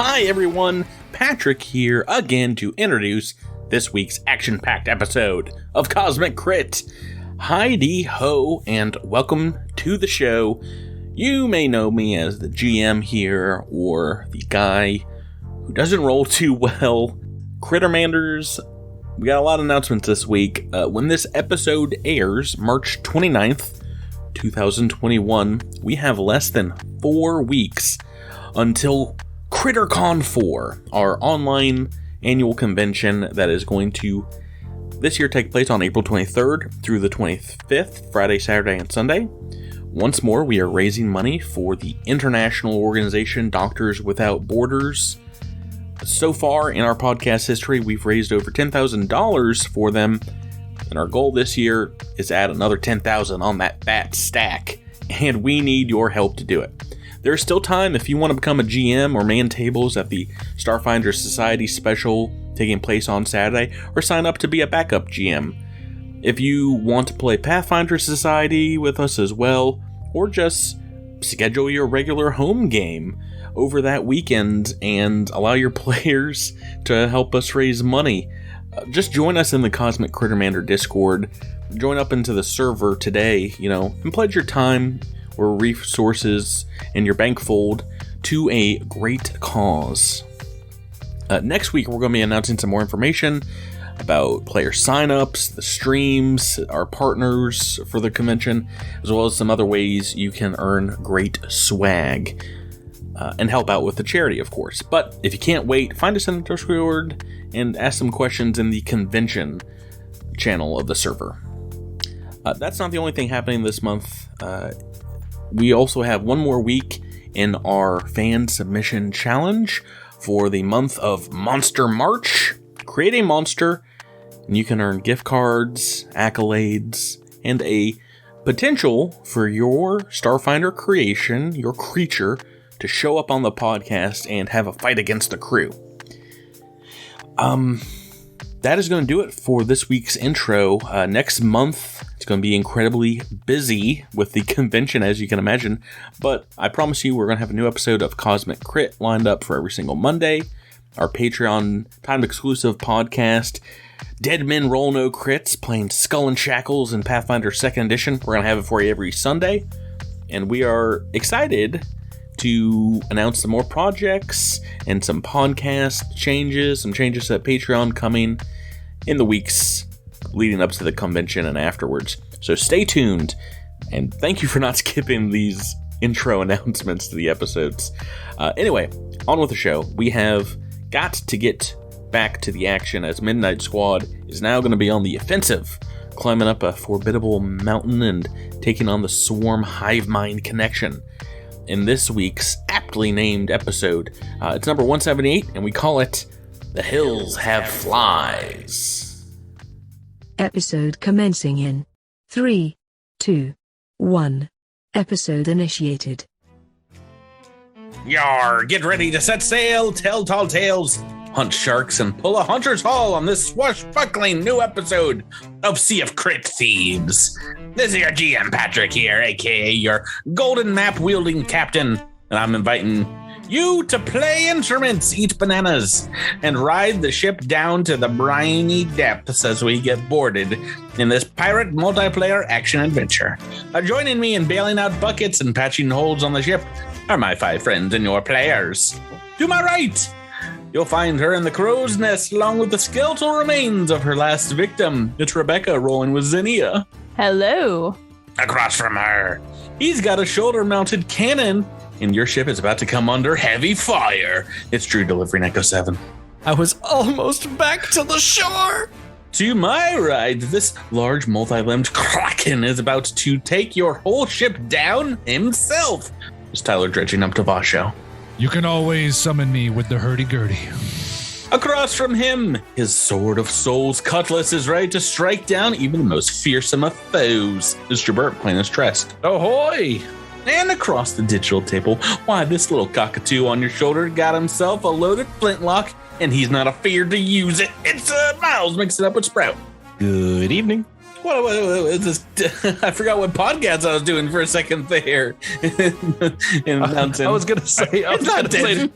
Hi everyone, Patrick here again to introduce this week's action-packed episode of Cosmic Crit. Hi-de ho, and welcome to the show. You may know me as the GM here, or the guy who doesn't roll too well. Crittermanders, we got a lot of announcements this week. When this episode airs, March 29th, 2021, we have less than 4 weeks until CritterCon 4, our online annual convention that is going to this year take place on April 23rd through the 25th, Friday, Saturday, and Sunday. Once more, we are raising money for the international organization Doctors Without Borders. So far in our podcast history, we've raised over $10,000 for them, and our goal this year is to add another $10,000 on that fat stack, and we need your help to do it. There's still time if you want to become a GM or man tables at the Starfinder Society special taking place on Saturday, or sign up to be a backup GM. If you want to play Pathfinder Society with us as well, or just schedule your regular home game over that weekend and allow your players to help us raise money, just join us in the Cosmic Crittermander Discord. Join up into the server today, and pledge your time or resources in your bank fold to a great cause. Next week, we're going to be announcing some more information about player signups, the streams, our partners for the convention, as well as some other ways you can earn great swag and help out with the charity, of course. But if you can't wait, find us in the Discord and ask some questions in the convention channel of the server. That's not the only thing happening this month. We also have one more week in our fan submission challenge for the month of Monster March. Create a monster, and you can earn gift cards, accolades, and a potential for your Starfinder creation, your creature, to show up on the podcast and have a fight against the crew. That is going to do it for this week's intro. Next month, it's going to be incredibly busy with the convention, as you can imagine. But I promise you, we're going to have a new episode of Cosmic Crit lined up for every single Monday. Our Patreon timed exclusive podcast, Dead Men Roll No Crits, playing Skull and Shackles in Pathfinder 2nd Edition. We're going to have it for you every Sunday. And we are excited to announce some more projects and some podcast changes, some changes to Patreon coming in the weeks leading up to the convention and afterwards. So stay tuned, and thank you for not skipping these intro announcements to the episodes. Anyway, on with the show. We have got to get back to the action as Midnight Squad is now going to be on the offensive, climbing up a formidable mountain and taking on the Swarm Hivemind connection. In this week's aptly named episode, it's number 178, and we call it The Hills Have Flies. Episode commencing in 3, 2, 1. Episode initiated. Yar, get ready to set sail, tell tall tales, hunt sharks, and pull a hunter's haul on this swashbuckling new episode of Sea of Crit Thieves. This is your GM Patrick here, aka your golden map wielding captain, and I'm inviting you to play instruments, eat bananas, and ride the ship down to the briny depths as we get boarded in this pirate multiplayer action adventure. Joining me in bailing out buckets and patching holes on the ship are my 5 friends and your players. To my right, you'll find her in the crow's nest along with the skeletal remains of her last victim. It's Rebecca rolling with Zinnia. Hello. Across from her, he's got a shoulder-mounted cannon, and your ship is about to come under heavy fire. It's Drew delivering Echo 7. I was almost back to the shore. To my right, this large multi-limbed kraken is about to take your whole ship down himself. It's Tyler dredging up to Vasho. You can always summon me with the hurdy-gurdy. Across from him, his Sword of Souls cutlass is ready to strike down even the most fearsome of foes. It's Jabert playing his Trest. Ahoy! And across the digital table, why, this little cockatoo on your shoulder got himself a loaded flintlock, and he's not afeared to use it. It's Miles mixing up with Sprout. Good evening. What is this? I forgot what podcast I was doing for a second there. I was gonna say, it's not Dead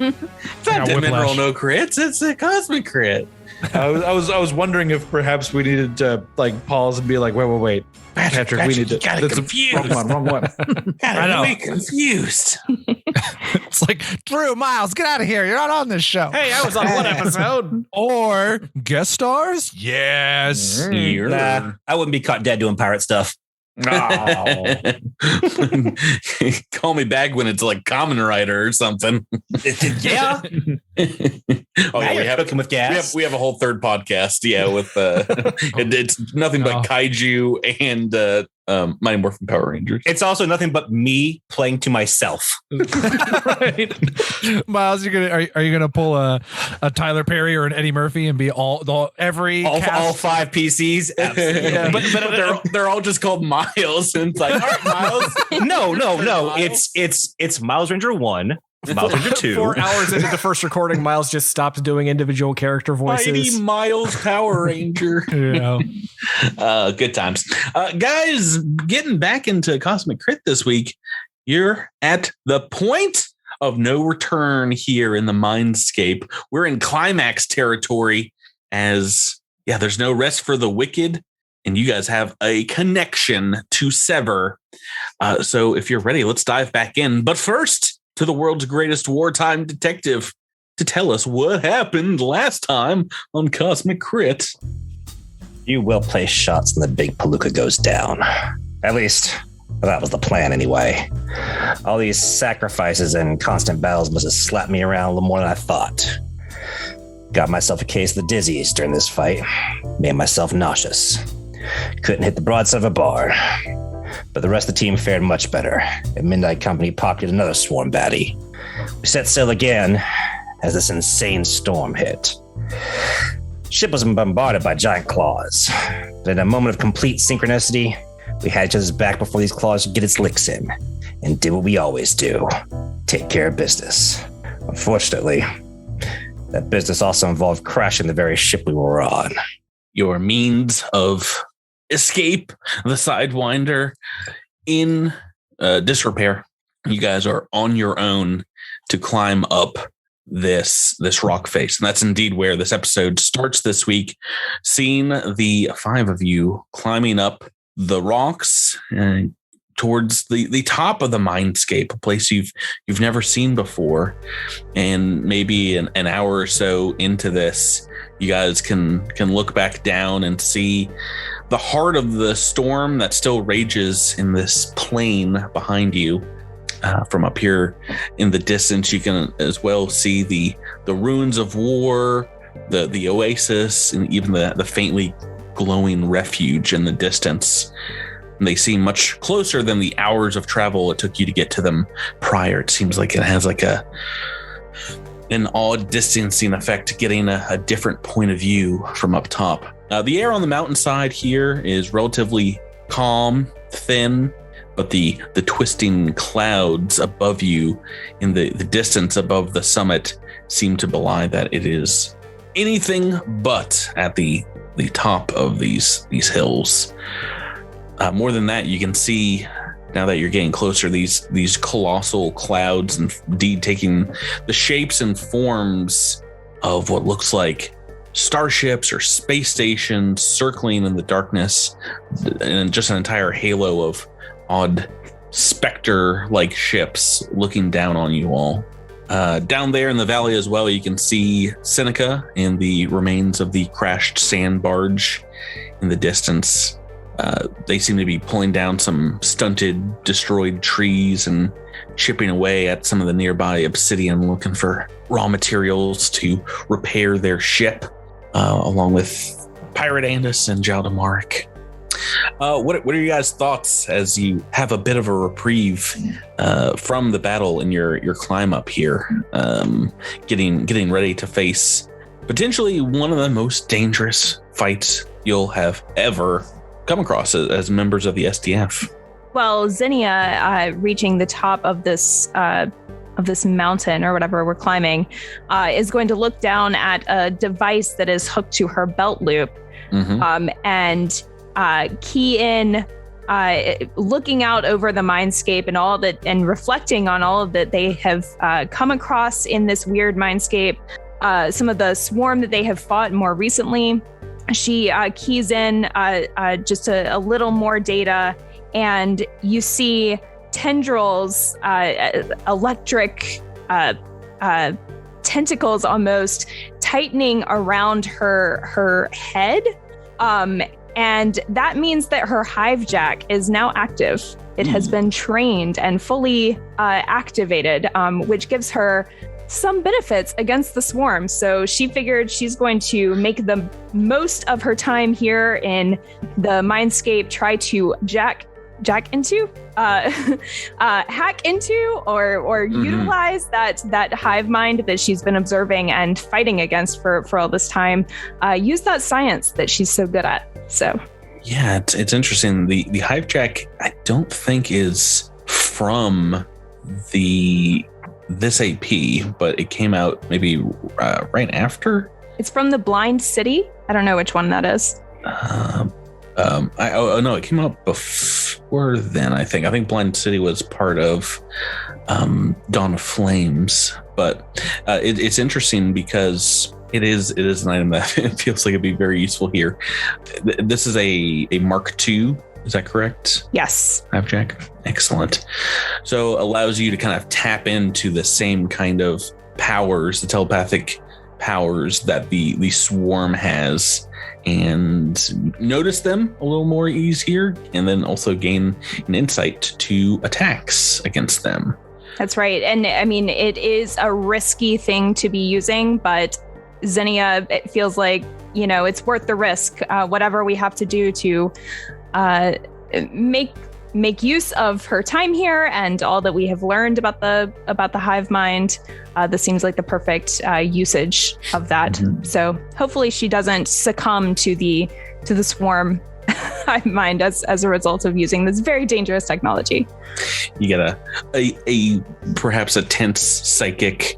Mineral No Crits. It's a Cosmic Crit. I was wondering if perhaps we needed to like pause and be like, wait, Patrick, we need to. Got confused. Wrong one. Got me confused. It's like, Drew, Miles, get out of here. You're not on this show. Hey, I was on one episode. Or guest stars? Yes. Nah, I wouldn't be caught dead doing pirate stuff. Oh. Call me back when it's like Common Rider or something. Yeah. Oh yeah, we have cooking with gas. We have a whole third podcast. Yeah, with it's nothing but kaiju and Mighty Morphin Power Rangers. It's also nothing but me playing to myself. Right. Miles, are you gonna pull a Tyler Perry or an Eddie Murphy and be all 5 PCs? Absolutely. Yeah, but they're all just called Miles, and it's like, all right, Miles. No. Miles. It's Miles Ranger 1. Miles Ranger 2. 4 hours into the first recording, Miles just stopped doing individual character voices. Mighty Miles Power Ranger. Yeah. Good times. Guys, getting back into Cosmic Crit this week, you're at the point of no return here in the Mindscape. We're in climax territory as, there's no rest for the wicked, and you guys have a connection to sever. So if you're ready, let's dive back in. But first, to the world's greatest wartime detective to tell us what happened last time on Cosmic Crit. You will place shots and the big palooka goes down. At least, that was the plan anyway. All these sacrifices and constant battles must have slapped me around a little more than I thought. Got myself a case of the dizzies during this fight. Made myself nauseous. Couldn't hit the broadside of a bar. But the rest of the team fared much better. And Midnight Company pocketed another swarm baddie. We set sail again as this insane storm hit. Ship was bombarded by giant claws. But in a moment of complete synchronicity, we had each other's back before these claws could get its licks in, and did what we always do: take care of business. Unfortunately, that business also involved crashing the very ship we were on. Your means of escape, the Sidewinder, in disrepair. You guys are on your own to climb up this rock face, and that's indeed where this episode starts this week, seeing the 5 of you climbing up the rocks towards the top of the Mindscape, a place you've never seen before. And maybe an hour or so into this, you guys can look back down and see the heart of the storm that still rages in this plain behind you. From up here in the distance, you can as well see the ruins of war, the oasis, and even the faintly glowing refuge in the distance. And they seem much closer than the hours of travel it took you to get to them prior. It seems like it has like an odd distancing effect, getting a different point of view from up top. The air on the mountainside here is relatively calm, thin, but the twisting clouds above you in the distance above the summit seem to belie that it is anything but at the top of these hills. More than that, you can see, now that you're getting closer, these colossal clouds, indeed taking the shapes and forms of what looks like starships or space stations circling in the darkness, and just an entire halo of odd specter-like ships looking down on you all. Down there in the valley as well, you can see Seneca and the remains of the crashed sand barge in the distance. They seem to be pulling down some stunted, destroyed trees and chipping away at some of the nearby obsidian, looking for raw materials to repair their ship, along with Pirate Andis and Jaldamarik. What are you guys' thoughts as you have a bit of a reprieve from the battle in your climb up here, getting ready to face potentially one of the most dangerous fights you'll have ever come across as members of the SDF? Well, Zinnia, reaching the top of this mountain or whatever we're climbing, is going to look down at a device that is hooked to her belt loop, and key in, looking out over the mindscape and all that, and reflecting on all of that they have come across in this weird mindscape. Some of the swarm that they have fought more recently. She keys in just a little more data, and you see tendrils, electric tentacles almost tightening around her head. And that means that her hive jack is now active. It has been trained and fully activated, which gives her some benefits against the swarm. So she figured she's going to make the most of her time here in the mindscape, try to hack into or utilize that hive mind that she's been observing and fighting against for all this time. Use that science that she's so good at. So yeah, it's interesting. The hive jack I don't think is from this AP, but it came out maybe right after. It's from the Blind City. I don't know which one that is. No, it came out before then. I think Blind City was part of Dawn of Flames, but it's interesting because it is an item that it feels like it'd be very useful here. This is a Mark II. Is that correct? Yes. Hive jack. Excellent. So allows you to kind of tap into the same kind of powers, the telepathic powers that the swarm has, and notice them a little more easier, and then also gain an insight to attacks against them. That's right. And I mean, it is a risky thing to be using, but Xenia, it feels like, it's worth the risk. Whatever we have to do to make use of her time here and all that we have learned about the hive mind. This seems like the perfect usage of that. Mm-hmm. So hopefully she doesn't succumb to the swarm hive mind as a result of using this very dangerous technology. You get a perhaps a tense psychic,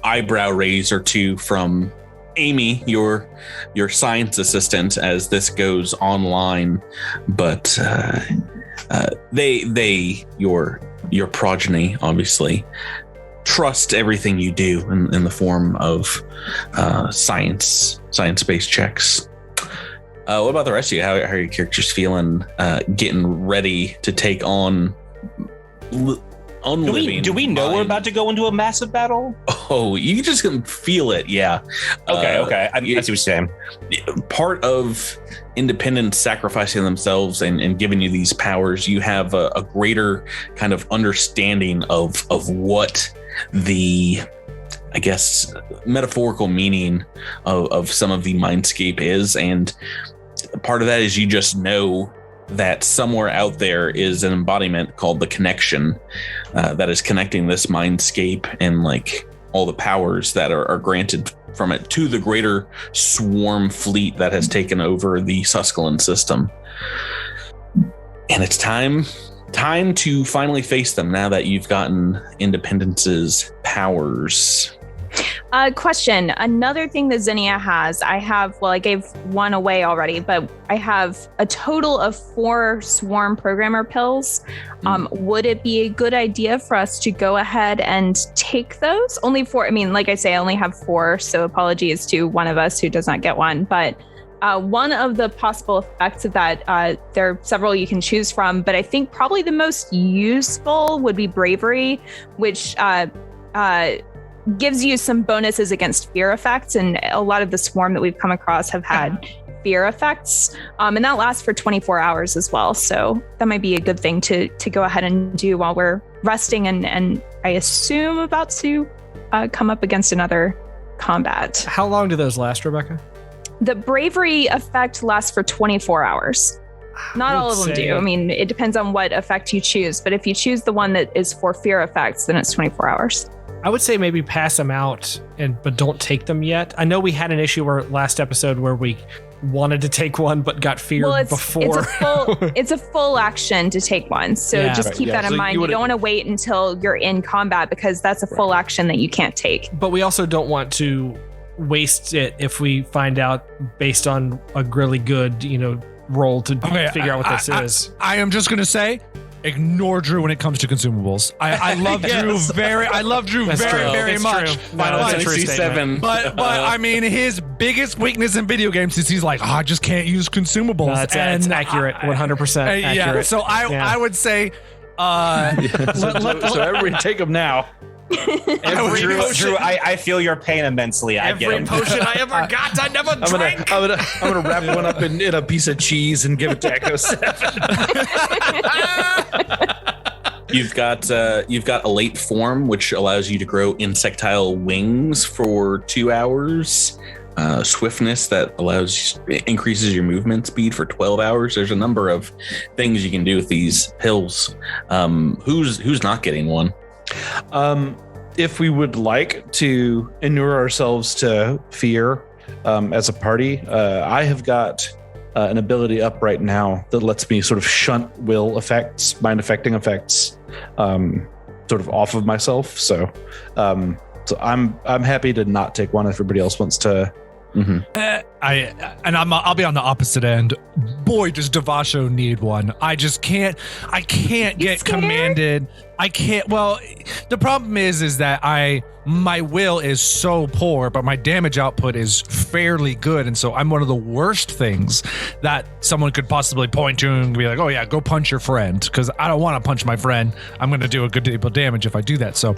eyebrow raise or two from Amy, your science assistant, as this goes online, but your progeny obviously trust everything you do in the form of science-based checks. What about the rest of you? How are your characters feeling? Getting ready to take on unliving. Do we know we're about to go into a massive battle? Oh, you just can feel it. Yeah. Okay. I see what you're saying. Part of independents sacrificing themselves and giving you these powers, you have a greater kind of understanding of what the, I guess, metaphorical meaning of some of the mindscape is. And part of that is you just know that somewhere out there is an embodiment called the connection that is connecting this mindscape and like all the powers that are granted from it to the greater swarm fleet that has taken over the Susquehanna system. And it's time to finally face them now that you've gotten Independence's powers. Question. Another thing that Xenia has, I gave one away already, but I have a total of 4 swarm programmer pills. Would it be a good idea for us to go ahead and take those? Only 4. I mean, like I say, I only have 4, so apologies to one of us who does not get one. But one of the possible effects of that, there are several you can choose from, but I think probably the most useful would be bravery, which gives you some bonuses against fear effects, and a lot of the swarm that we've come across have had fear effects, and that lasts for 24 hours as well. So that might be a good thing to go ahead and do while we're resting and I assume about to come up against another combat. How long do those last, Rebecca? The bravery effect lasts for 24 hours. Not all of them do. I mean, it depends on what effect you choose, but if you choose the one that is for fear effects, then it's 24 hours. I would say maybe pass them out, but don't take them yet. I know we had an issue last episode where we wanted to take one but got feared before. It's a full action to take one. So just keep that in mind. You don't want to wait until you're in combat because that's a full action that you can't take. But we also don't want to waste it if we find out based on a really good, roll to figure out what this is. I am just gonna say, ignore Drew when it comes to consumables. I love Drew very much. That's a true statement. But I mean, his biggest weakness in video games is he's like, I just can't use consumables. That's accurate, 100% accurate. Yeah, so I would say, so everybody take them now. Drew, I feel your pain immensely. I get Every it. potion I ever got, I never drank. I'm gonna wrap one up in a piece of cheese and give it to Echo 7. You've got a late form, which allows you to grow insectile wings for 2 hours. Swiftness that increases your movement speed for 12 hours. There's a number of things you can do with these pills. Who's not getting one? If we would like to inure ourselves to fear as a party, I have got an ability up right now that lets me sort of shunt will effects, mind affecting effects, sort of off of myself. So I'm happy to not take one if everybody else wants to. Mm-hmm. I'll be on the opposite end. Boy, does Devasho need one. I can't get commanded. I can't. Well, the problem is that my will is so poor, but my damage output is fairly good, and so I'm one of the worst things that someone could possibly point to and be like, "Oh yeah, go punch your friend," because I don't want to punch my friend. I'm going to do a good deal of damage if I do that. So,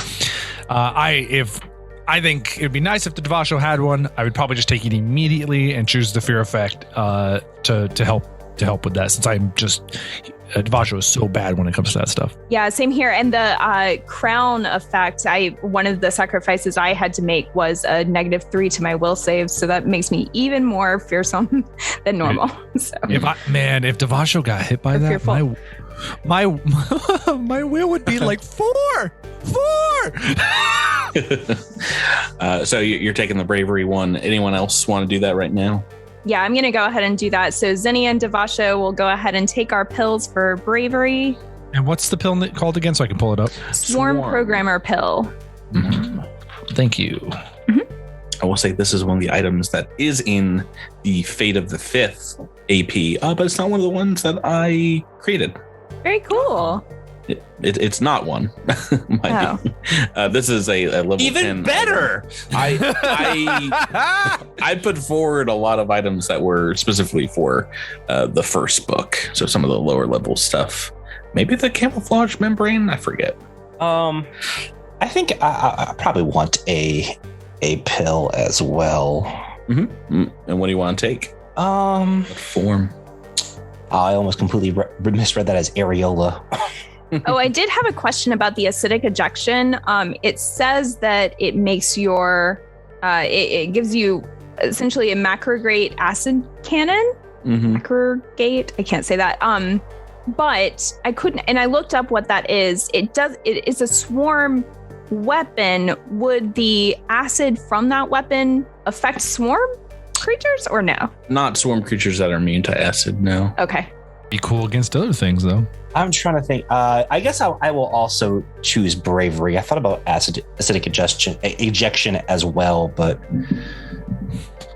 I think it'd be nice if the Devasho had one. I would probably just take it immediately and choose the fear effect to help with that, since I'm just Devasho is so bad when it comes to that stuff. Yeah, same here. And the crown effect, one of the sacrifices I had to make was a -3 to my will save, so that makes me even more fearsome than normal. So if Devasho got hit by that, fearful. my will would be like 4. So you're taking the bravery one. Anyone else want to do that right now? Yeah, I'm going to go ahead and do that. So Zinnia and Devasho will go ahead and take our pills for bravery. And what's the pill called again, so I can pull it up? Swarm Programmer pill. Mm-hmm. Thank you. Mm-hmm. I will say this is one of the items that is in the Fate of the Fifth AP, but it's not one of the ones that I created. Very cool. It's not one. This is a level Even 10 better. I put forward a lot of items that were specifically for the first book, so some of the lower level stuff. Maybe the camouflage membrane. I forget. I think I probably want a pill as well. Mm-hmm. And what do you want to take? What form? I almost completely misread that as areola. Oh, I did have a question about the acidic ejection. It says that it makes it gives you essentially a macrograde acid cannon. Mm-hmm. Macrogate, I can't say that. But I couldn't, and I looked up what that is. It is a swarm weapon. Would the acid from that weapon affect swarm creatures or no? Not swarm creatures that are immune to acid, no. Okay. Be cool against other things, though. I'm trying to think. I guess I will also choose bravery. I thought about acidic ejection as well, but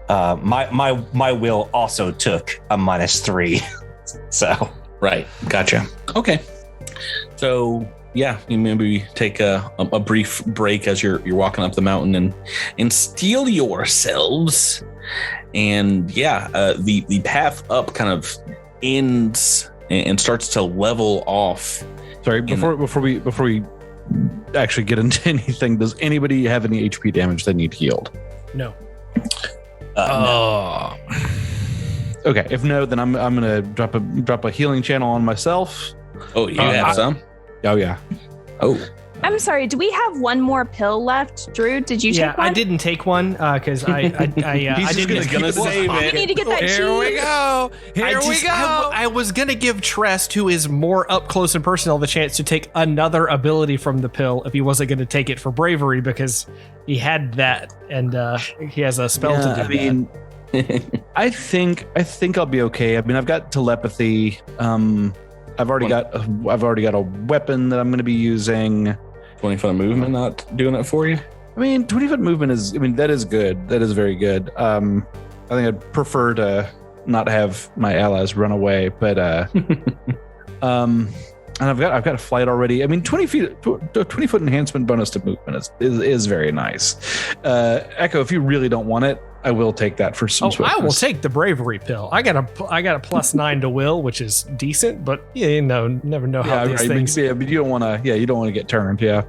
my will also took a -3. So right, gotcha. Okay, so yeah, you maybe take a brief break as you're walking up the mountain and steel yourselves, and the path up kind of ends and starts to level off. Sorry, before we actually get into anything, does anybody have any HP damage they need healed? No. no. Okay, if no, then I'm gonna drop a healing channel on myself. Oh, you have some? Oh yeah. Oh. I'm sorry, do we have one more pill left? Drew, did you take one? I didn't take one because I didn't gonna save it. You need to get that cheese. Here we go. I was gonna give Trest, who is more up close and personal, the chance to take another ability from the pill if he wasn't going to take it for bravery, because he had that and he has a spell to do. I mean, I think I'll be okay. I mean, I've got telepathy. I've already got a weapon that I'm going to be using. 20 foot of movement not doing it for you? I mean, 20-foot movement is, that is good. That is very good. I think I'd prefer to not have my allies run away, but and I've got a flight already. I mean, 20-foot enhancement bonus to movement is very nice. Echo, if you really don't want it, I will take that for some swiftness. I will take the bravery pill. I got a +9 to will, which is decent, but never know how these things. But you don't want to. Yeah, you don't want to get turned. Yeah.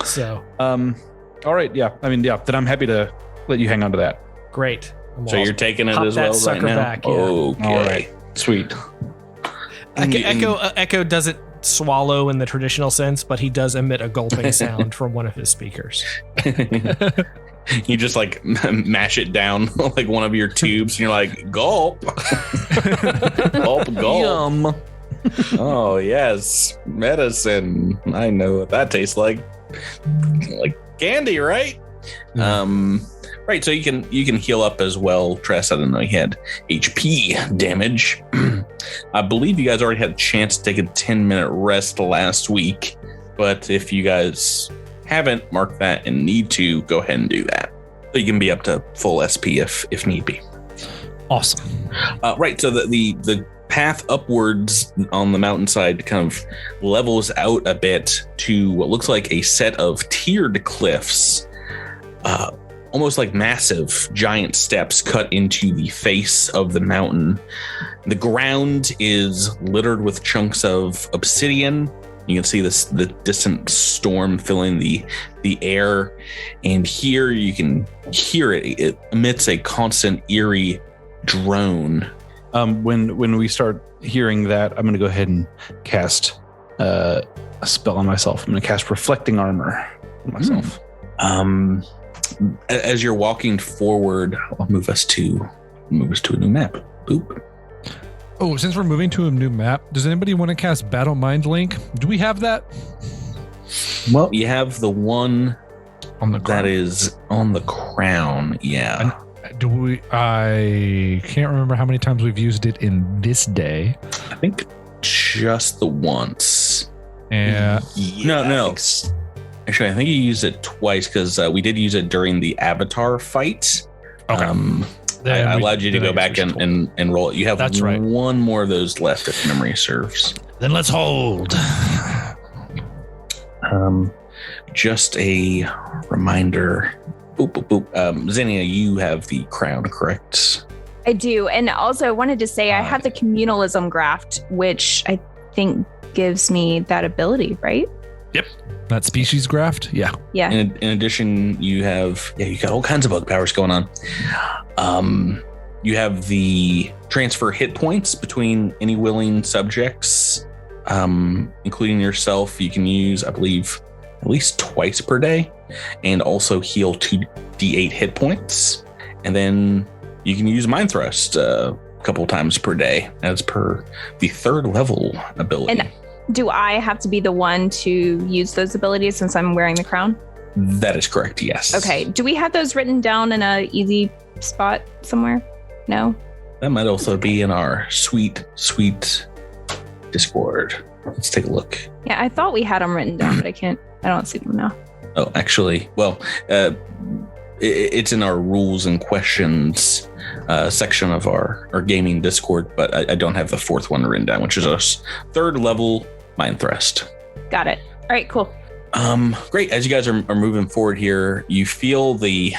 So. All right. Yeah. Then I'm happy to let you hang on to that. Great. So you're taking it as well right now? Back, yeah. Okay. All right. Sweet. Echo doesn't swallow in the traditional sense, but he does emit a gulping sound from one of his speakers. You just like mash it down like one of your tubes, and you're like, gulp. Gulp, gulp. Yum. Oh, yes. Medicine. I know what that tastes like. Like candy, right? Right, so you can heal up as well. Tress, I don't know, you had HP damage. I believe you guys already had a chance to take a 10-minute rest last week, but if you guys haven't marked that and need to, go ahead and do that. So you can be up to full SP if need be. Awesome. Right, so the path upwards on the mountainside kind of levels out a bit to what looks like a set of tiered cliffs. Almost like massive giant steps cut into the face of the mountain. The ground is littered with chunks of obsidian. You can see the distant storm filling the air, and here you can hear it. It emits a constant eerie drone. When we start hearing that, I'm going to go ahead and cast a spell on myself. I'm going to cast Reflecting Armor on myself. As you're walking forward, I'll move us to a new map. Boop. Oh, since we're moving to a new map, does anybody want to cast Battle Mind Link? Do we have that? Well, you have the one on the that is on the crown. Yeah. I can't remember how many times we've used it in this day. I think just the once. Yeah. No. Actually, I think you used it twice because we did use it during the Avatar fight. Okay. I allowed you to go back and roll it. You have one more of those left, if memory serves. Then let's hold. Just a reminder. Boop, boop, boop. Xenia, you have the crown, correct? I do. And also, I wanted to say I have the communalism graft, which I think gives me that ability, right? Yep. That species graft? Yeah. Yeah. In addition, you got all kinds of bug powers going on. You have the transfer hit points between any willing subjects, including yourself. You can use, I believe, at least twice per day, and also heal 2d8 hit points. And then you can use Mind Thrust a couple times per day as per the 3rd level ability. And do I have to be the one to use those abilities since I'm wearing the crown? That is correct, yes. Okay. Do we have those written down in a easy spot somewhere? No? That might also be in our sweet Discord. Let's take a look. Yeah, I thought we had them written down, but I don't see them now. Oh, actually, well, it's in our rules and questions section of our gaming Discord, but I don't have the 4th one written down, which is a 3rd level Mind Thrust. Got it. All right, cool. Great. As you guys are moving forward here, you feel the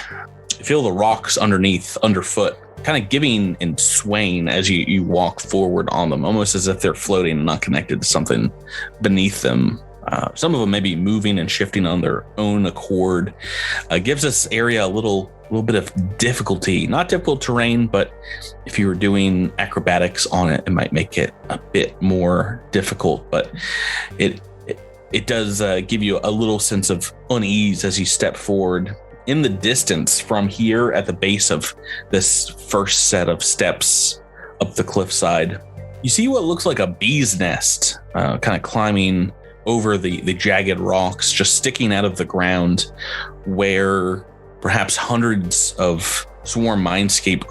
rocks underfoot kind of giving and swaying as you walk forward on them, almost as if they're floating and not connected to something beneath them. Some of them may be moving and shifting on their own accord. Gives this area a little bit of difficulty. Not difficult terrain, but if you were doing acrobatics on it, it might make it a bit more difficult. But it does give you a little sense of unease as you step forward. In the distance from here at the base of this first set of steps up the cliffside, you see what looks like a bee's nest kind of climbing over the jagged rocks, just sticking out of the ground, where perhaps hundreds of swarm mindscape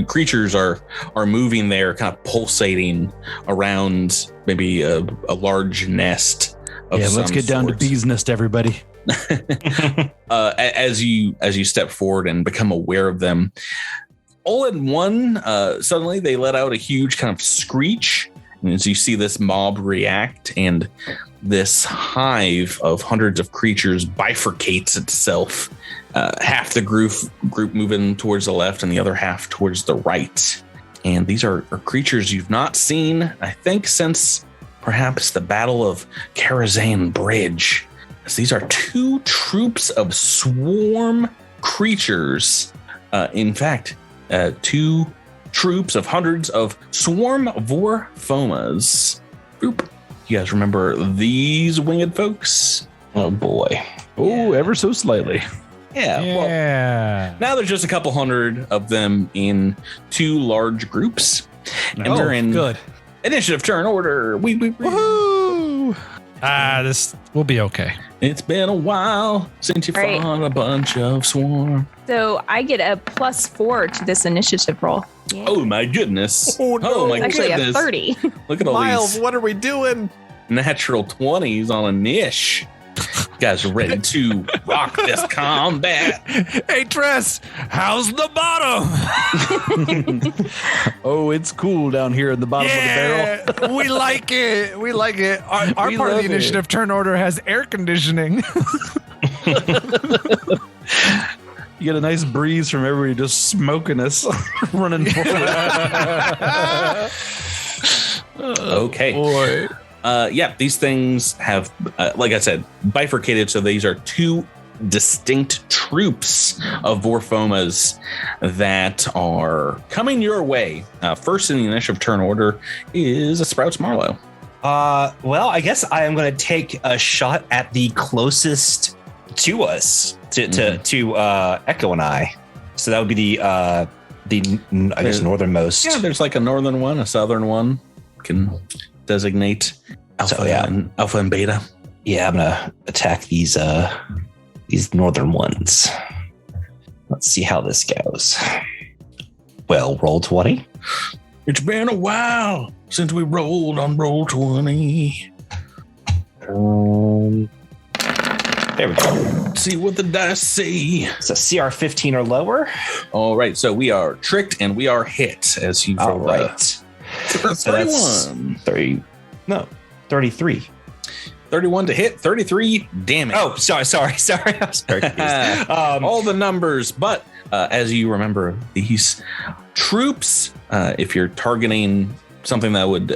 creatures are moving there, kind of pulsating around maybe a large nest of let's get down to bee's nest, everybody. as you step forward and become aware of them, all in one, suddenly they let out a huge kind of screech. And as you see this mob react, and this hive of hundreds of creatures bifurcates itself. Half the group moving towards the left and the other half towards the right. And these are creatures you've not seen, I think, since perhaps the Battle of Karazhan Bridge. As these are two troops of swarm creatures. In fact, two troops of hundreds of swarm Vorfomas. Boop. You guys remember these winged folks? Oh boy. Oh, ever so slightly. Yeah. Well, now there's just a couple hundred of them in two large groups. And we're in good initiative turn order. Woohoo! This will be okay. It's been a while since you fought a bunch of swarm. So I get a +4 to this initiative roll. Yeah. Oh my goodness. Oh my Actually, goodness. a 30. Look at all Miles, these what are we doing? natural 20s on a niche. You guys are ready to rock this combat. Hey, Tress, how's the bottom? Oh, it's cool down here in the bottom of the barrel. We like it. We like it. Our We part of love the initiative turn order has air conditioning. You get a nice breeze from everybody just smoking us, running forward. Okay. Boy. Yeah, these things have, like I said, bifurcated. So these are two distinct troops of Vorfomas that are coming your way. First in the initiative turn order is a Sprouts Marlowe. Well, I guess I am going to take a shot at the closest to us, to Echo and I. So that would be the I guess northernmost. Yeah, there's like a northern one, a southern one. Can designate alpha, alpha and beta. Yeah, I'm gonna attack these northern ones. Let's see how this goes. Well, roll 20. It's been a while since we rolled on roll 20. There we go. Let's see what the dice say. So CR 15 or lower. All right, so we are tricked and we are hit as you All roll right. So that's 31. 33. 31 to hit, 33 damage. Oh, sorry. I was very confused. All the numbers, but as you remember, these troops, if you're targeting something that would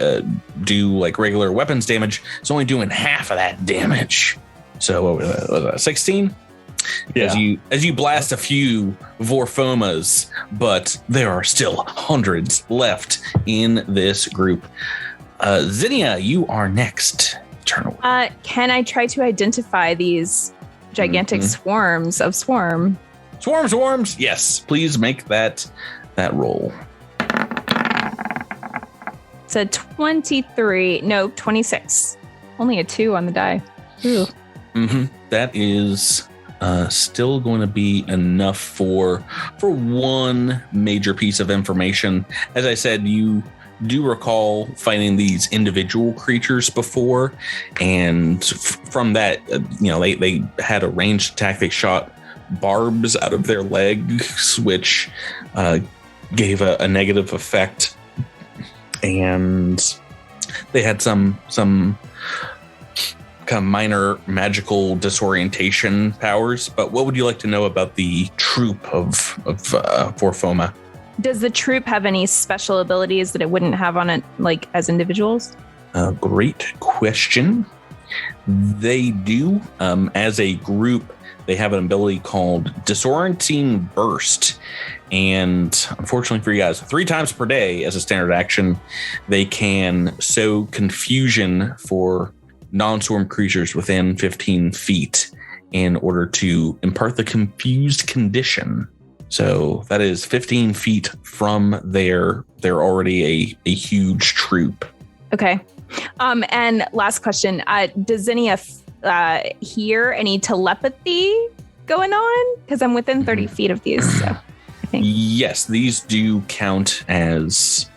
do like regular weapons damage, it's only doing half of that damage. So what was that, 16? Yeah. As you blast a few Vorfomas, but there are still hundreds left in this group. Zinnia, you are next. Turn away. Can I try to identify these gigantic swarms of swarm? Swarms. Yes, please make that roll. It's a 23. No, 26. Only a 2 on the die. Ooh. That is still going to be enough for one major piece of information. As I said, you do recall fighting these individual creatures before, and from that, they had a ranged attack. They shot barbs out of their legs, which gave a negative effect, and they had some kind of minor magical disorientation powers. But what would you like to know about the troop of Vorfoma? Does the troop have any special abilities that it wouldn't have on it, like as individuals? Great question. They do. As a group, they have an ability called Disorienting Burst. And unfortunately for you guys, 3 times per day as a standard action, they can sow confusion for non-swarm creatures within 15 feet in order to impart the confused condition. So that is 15 feet from they're already a huge troop. Okay. And last question. Does Zinnia hear any telepathy going on? Because I'm within 30 feet of these, so I think. Yes, these do count as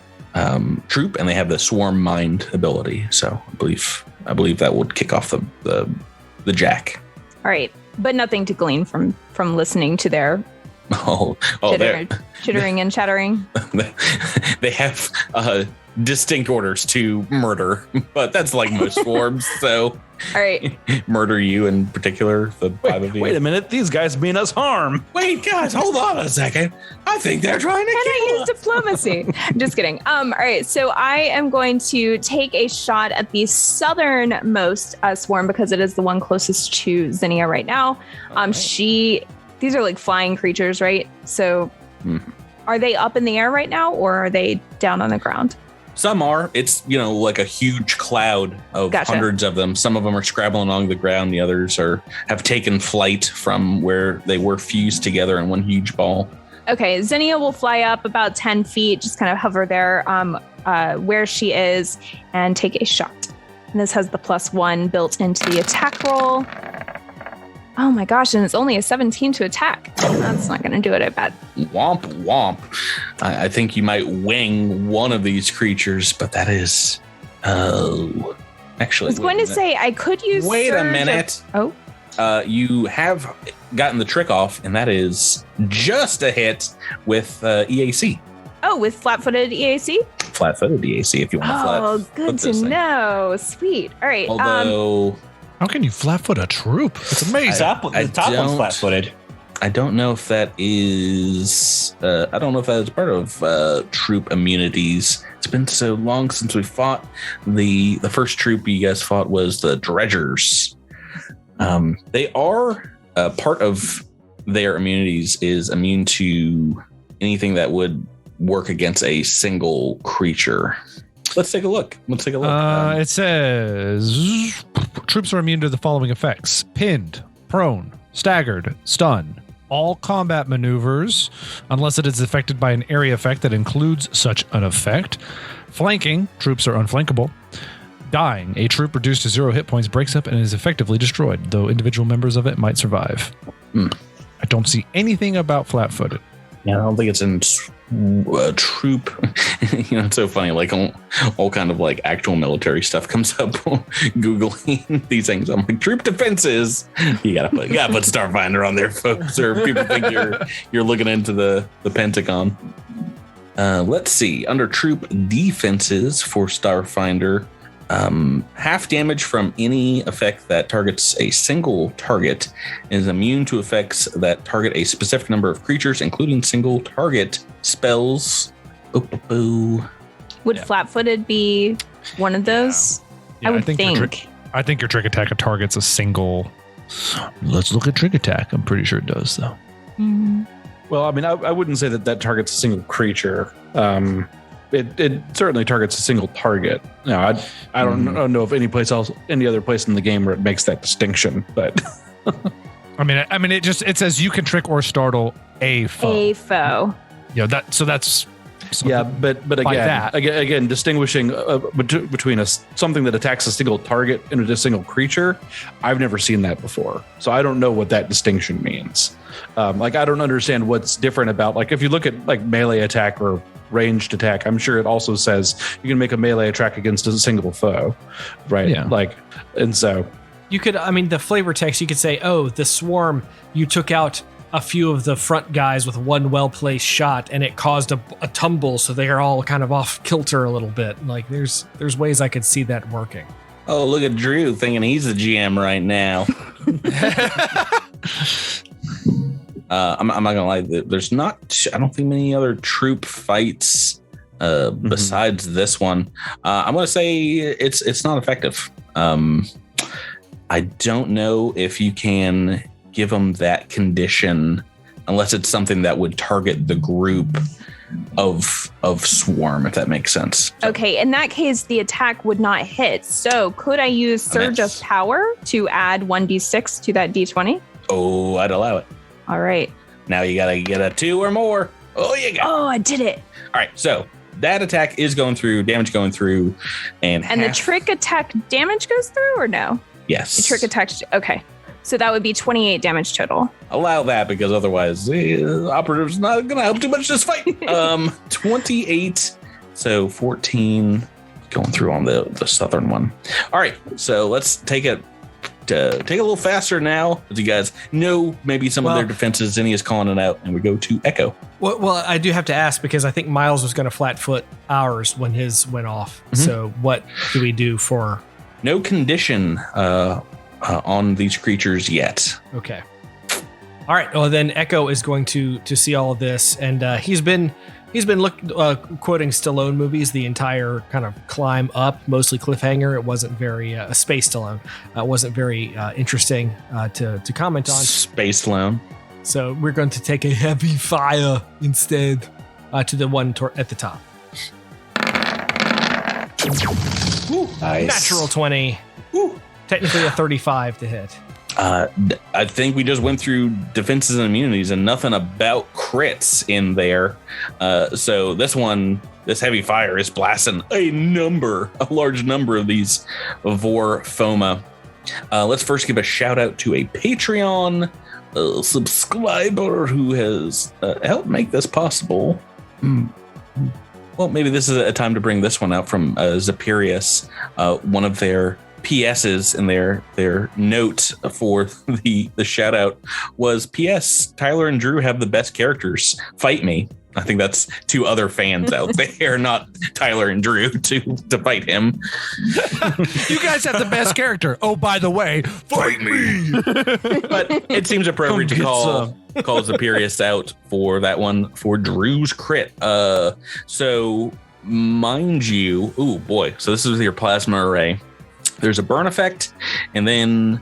troop, and they have the swarm mind ability. So I believe that would kick off the jack. All right, but nothing to glean from listening to their chittering and chattering. They have distinct orders to murder, but that's like most swarms. So, all right, murder you in particular, the five of you. Wait a minute, these guys mean us harm. Wait, guys, hold on a second. I think they're trying to Can kill I us. use diplomacy? Just kidding. All right, so I am going to take a shot at the southernmost swarm because it is the one closest to Zinnia right now. These are like flying creatures, right? So are they up in the air right now or are they down on the ground? Some are. It's, like a huge cloud of hundreds of them. Some of them are scrabbling along the ground. The others have taken flight from where they were fused together in one huge ball. Okay, Zinnia will fly up about 10 feet, just kind of hover there where she is and take a shot. And this has the +1 built into the attack roll. Oh my gosh, and it's only a 17 to attack. That's not going to do it, I bet. Womp womp. I think you might wing one of these creatures, but that is... actually... I was going to say, I could use Wait a minute. You have gotten the trick off, and that is just a hit with EAC. Oh, with flat-footed EAC? Flat-footed EAC, if you want to flat. Oh, good to know. Sweet. All right. Although... How can you flat-foot a troop? It's amazing. The top one's flat-footed. I don't know if that is. I don't know if that is part of troop immunities. It's been so long since we fought. The first troop you guys fought was the Dredgers. They are part of their immunities is immune to anything that would work against a single creature. Let's take a look. It says troops are immune to the following effects: pinned, prone, staggered, stunned. All combat maneuvers, unless it is affected by an area effect that includes such an effect. Flanking, troops are unflankable. Dying, a troop reduced to 0 hit points breaks up and is effectively destroyed, though individual members of it might survive. I don't see anything about flat-footed. Yeah, I don't think it's in troop. It's so funny. Like all kind of like actual military stuff comes up. Googling these things, I'm like, troop defenses. You gotta put Starfinder on there, folks, or people think you're looking into the Pentagon. Let's see. Under troop defenses for Starfinder, half damage from any effect that targets a single target is immune to effects that target a specific number of creatures, including single target spells. Would flat-footed be one of those? Yeah, I would think. I think your trick attack targets a single. Let's look at trick attack. I'm pretty sure it does, though. Mm-hmm. Well, I mean, I wouldn't say that targets a single creature. It certainly targets a single target. I don't know if any other place in the game where it makes that distinction, but I mean, it says you can trick or startle a foe. A foe. That's yeah, but again, distinguishing between something that attacks a single target and a single creature, I've never seen that before, so I don't know what that distinction means. I don't understand what's different about, like, if you look at like melee attack or ranged attack, I'm sure it also says you can make a melee attack against a single foe, right? Yeah. And so You could, the flavor text, you could say, oh, the swarm, you took out a few of the front guys with one well-placed shot and it caused a tumble, so they are all kind of off kilter a little bit. Like, there's ways I could see that working. Oh, look at Drew thinking he's the GM right now. I'm not gonna lie. There's not. I don't think many other troop fights besides this one. I'm gonna say it's not effective. I don't know if you can give them that condition unless it's something that would target the group of swarm, if that makes sense. Okay, in that case, the attack would not hit. So could I use Surge of Power to add 1d6 to that d20? Oh, I'd allow it. All right. Now you gotta get a 2 or more. Oh, you got. Oh, I did it. All right, so that attack is going through, damage going through, and the trick attack damage goes through, or no? Yes. The trick attack. Okay, so that would be 28 damage total. Allow that, because otherwise operative's not gonna help too much this fight. 28, so 14 going through on the southern one. All right, so let's take it take a little faster now, as you guys know maybe some of their defenses. Zinni is calling it out, and we go to Echo. Well, I do have to ask because I think Miles was going to flat foot ours when his went off. So what do we do for? No condition on these creatures yet. Okay. All right. Well, then Echo is going to see all of this, and he's been quoting Stallone movies the entire kind of climb up, mostly cliffhanger. It wasn't very Space Stallone. It wasn't very interesting to comment on. Space Stallone. So we're going to take a heavy fire instead to the one at the top. Nice. Natural 20. Technically a 35 to hit. I think we just went through defenses and immunities and nothing about crits in there. So this heavy fire is blasting a large number of these Vor Foma. Let's first give a shout out to a Patreon subscriber who has helped make this possible. Well, maybe this is a time to bring this one out from Zapirius. One of their PSs in their note for the shout out was, P.S. Tyler and Drew have the best characters. Fight me. I think that's two other fans out there, not Tyler and Drew, to fight him. You guys have the best character. Oh, by the way, fight me. But it seems appropriate to call Zapirius out for that one for Drew's crit. So mind you, oh boy, so this is your plasma array. There's a burn effect, and then,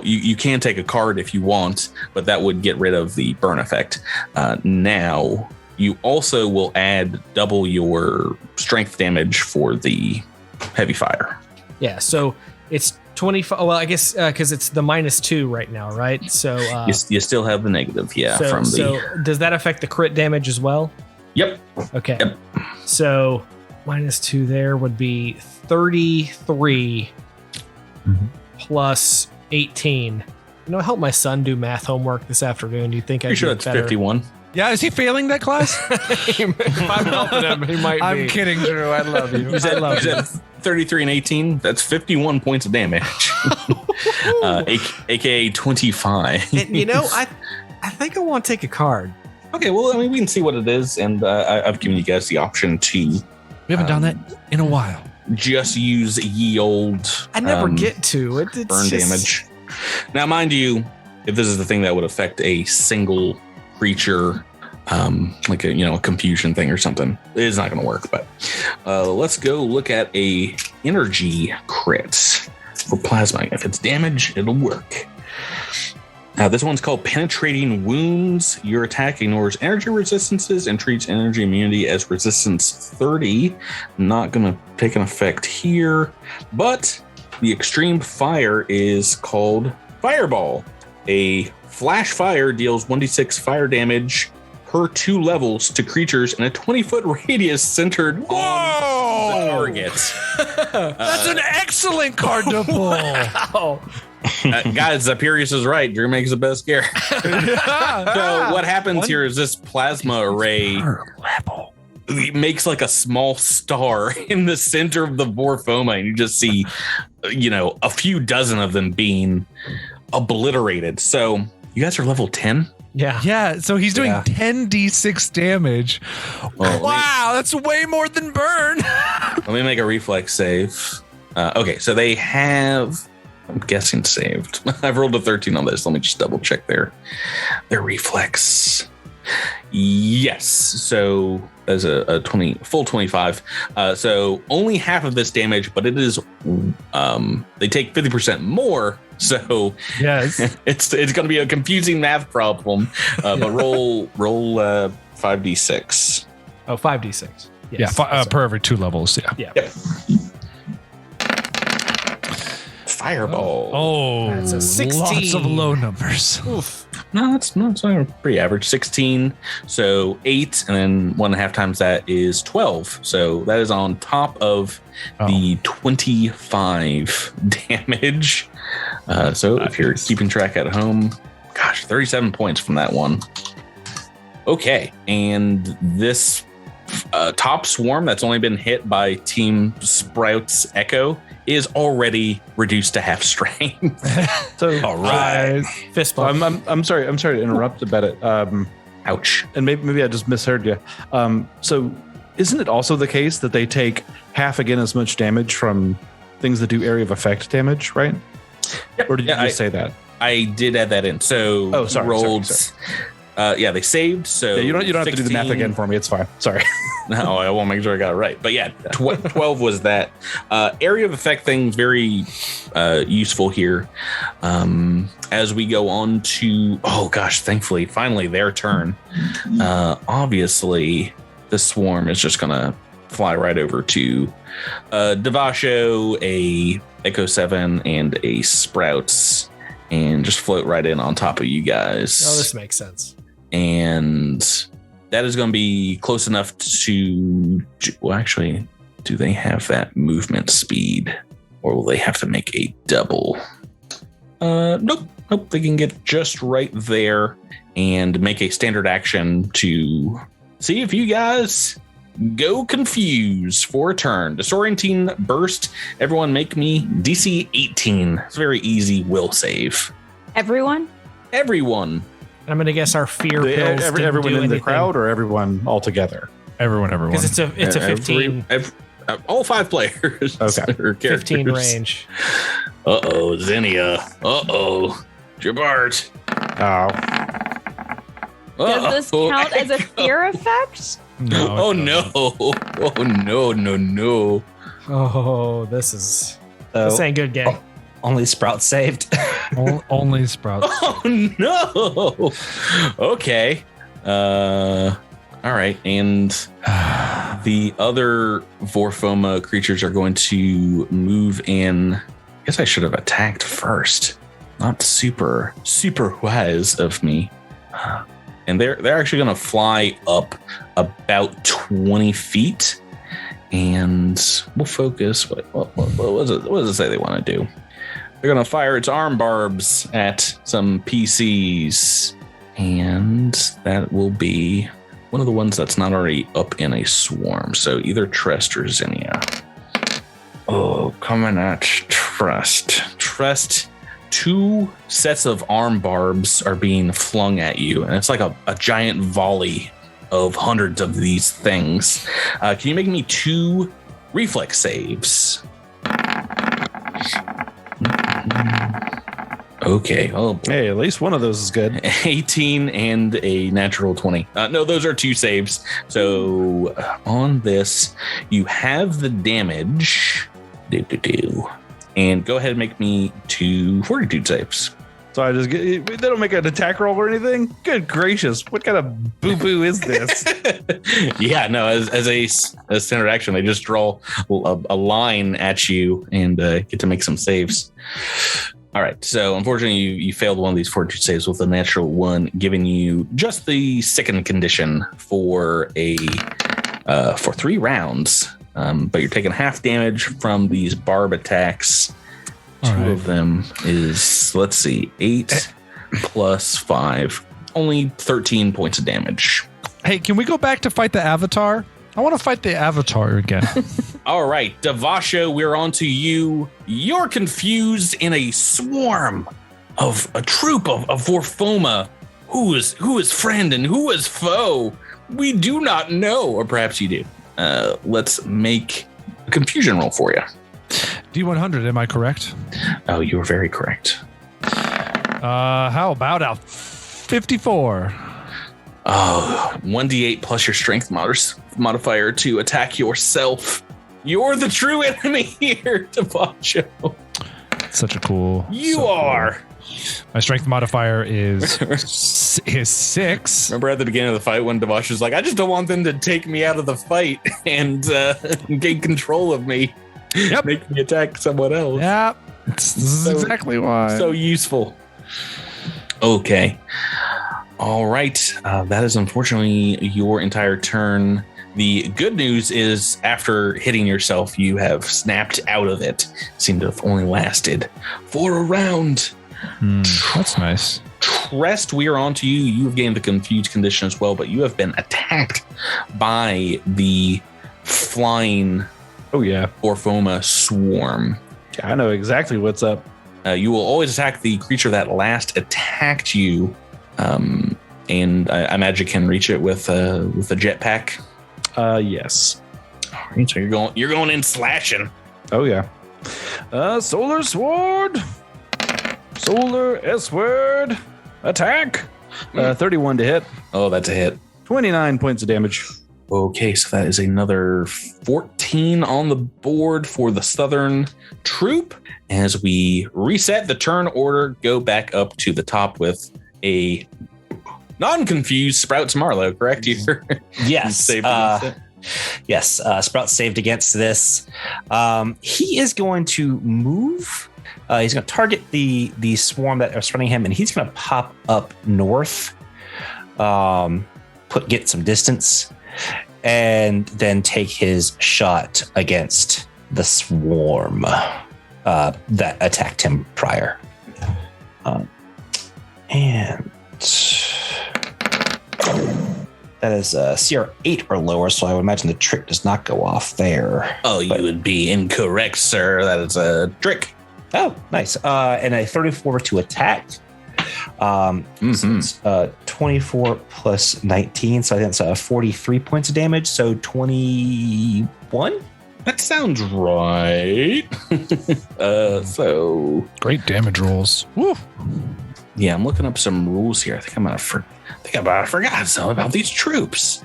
you can take a card if you want, but that would get rid of the burn effect. Now, you also will add double your strength damage for the heavy fire. Yeah, so it's 25. Well, I guess because it's the -2 right now, right? So you still have the negative, So does that affect the crit damage as well? Yep. Okay. Yep. So -2 there would be 33 plus 18. Help my son do math homework this afternoon. Do you think I sure that's 51? Yeah, is he failing that class? If I'm helping him, he might be. I'm kidding, Drew. I love you. You said 33 and 18. That's 51 points of damage. AKA 25. And, I think I want to take a card. Okay, well, we can see what it is, and I've given you guys the option to. We haven't done that in a while. Just use ye old. I never get to it. It's burn damage. Now, mind you, if this is the thing that would affect a single creature, like a confusion thing or something, it is not going to work. But let's go look at a energy crit for plasma. If it's damage, it'll work. Now, this one's called Penetrating Wounds. Your attack ignores energy resistances and treats energy immunity as resistance 30. Not going to take an effect here, but the extreme fire is called Fireball. A flash fire deals 1d6 fire damage per 2 levels to creatures in a 20-foot radius centered on the target. That's an excellent card to pull. Wow. Guys, Zapirius is right. Drew makes the best character. So what happens here is this plasma array makes like a small star in the center of the Vor Foma, and you just see, a few dozen of them being obliterated. So you guys are level 10? Yeah. So he's doing 10d6 damage. Well, wow, that's way more than burn. Let me make a reflex save. Okay, so they have, I'm guessing, saved. I've rolled a 13 on this. Let me just double check their reflex. Yes. So as a full 25. So only half of this damage, but it is they take 50% more. So yes, it's going to be a confusing math problem. But roll 5d6. Oh, 5d6. Yes. Yeah, per every 2 levels. Yeah. Yep. Fireball. Oh, that's a 16. Lots of low numbers. Oof. No, that's pretty average. 16. So 8, and then 1.5 times that is 12. So that is on top of the 25 damage. So if you're keeping track at home, 37 points from that one. Okay, and this top swarm that's only been hit by Team Sprout's Echo is already reduced to half strength. So, All right. Fist bump. I'm sorry to interrupt about it. Ouch. And maybe I just misheard you. So, isn't it also the case that they take half again as much damage from things that do area of effect damage, right? Or did you just say that? I did add that in. So sorry. They saved. So Yeah, you don't have to do the math 16 again for me. It's fine. Sorry. No, I won't make sure I got it right. But yeah, 12 was that. Area of effect thing, very useful here. As we go on to, thankfully, finally their turn. Obviously, the swarm is just going to fly right over to Devasho, a Echo 7, and a Sprouts, and just float right in on top of you guys. Oh, this makes sense. And that is going to be close enough to, well, actually, do they have that movement speed, or will they have to make a double? Nope. They can get just right there and make a standard action to see if you guys go confuse for a turn. Disorienting burst. Everyone make me DC 18. It's a very easy will save. Everyone? Everyone. I'm going to guess our fear pills didn't Everyone do in the anything. crowd or everyone all together? Everyone. Because it's a 15, All 5 players. Okay. Or 15 characters. range. Uh-oh, Zinnia. Uh-oh, Jabart. Does this count as a fear effect? No. Oh, no. Oh, no. Oh, this So, ain't good, gang. only Sprout saved. Only Sprouts. Oh, no. Okay. All right. And the other Vorfoma creatures are going to move in. I guess I should have attacked first. Not super wise of me. And they're actually going to fly up about 20 feet. And we'll focus. What does it say they want to do? They're going to fire its arm barbs at some PCs. And that will be one of the ones that's not already up in a swarm. So either Trest or Zinnia. Oh, coming at Trest. Trest, 2 sets of arm barbs are being flung at you. And it's like a giant volley of hundreds of these things. Can you make me 2 reflex saves? Okay. Oh, Hey, at least one of those is good. 18 and a natural 20. No, those are 2 saves. So on this, you have the damage. And go ahead and make me 2 fortitude saves. So I just get, they don't make an attack roll or anything? Good gracious. What kind of boo-boo is this? Yeah, no, as a standard action, they just draw a line at you and get to make some saves. All right, so unfortunately, you failed one of these fortitude saves with a natural 1, giving you just the second condition for for 3 rounds. But you're taking half damage from these barb attacks. All 2 right. of them is, let's see, 8 plus 5, only 13 points of damage. Hey, can we go back to fight the Avatar? I want to fight the Avatar again. All right, Devasho, we're on to you. You're confused in a swarm of a troop of Vorfoma. Who is friend and who is foe? We do not know, or perhaps you do. Let's make a confusion roll for you. D100, am I correct? Oh, you were very correct. How about a 54? Oh, 1d8 plus your strength modifier to attack yourself. You're the true enemy here, Devasho. Such a cool. You so are. Cool. My strength modifier is 6. Remember at the beginning of the fight when Devasho's like, I just don't want them to take me out of the fight and gain control of me. Yep. Make me attack someone else. Yeah, this is So- exactly why. So useful. Okay. All right. That is unfortunately your entire turn. The good news is after hitting yourself, you have snapped out of it. Seemed to have only lasted for a round. That's nice. Trest, we are on to you. You have gained the confused condition as well, but you have been attacked by the flying Oh yeah, Orphoma swarm. I know exactly what's up. You will always attack the creature that last attacked you, and I imagine can reach it with a jetpack. Yes. All right, so you're going in slashing. Oh yeah. Solar Sword. Solar S-word. Attack. 31 to hit. Oh, that's a hit. 29 points of damage. Okay, so that is another 14 on the board for the Southern troop. As we reset the turn order, go back up to the top with a non-confused Sprouts Marlowe, correct? Yes. Saved against it? Yes. Sprout saved against this. He is going to move. He's going to target the swarm that are surrounding him, and he's going to pop up north, get some distance, and then take his shot against the swarm that attacked him prior. And that is CR 8 or lower, so I would imagine the trick does not go off there. Oh, you would be incorrect, sir. That is a trick. Oh, nice. And a 34 to attack. So it's 24 plus 19, so I think it's 43 points of damage. So 21. That sounds right. So Great damage rolls. Woo. yeah, I'm looking up some rules here. I think I might have forgot some about these troops.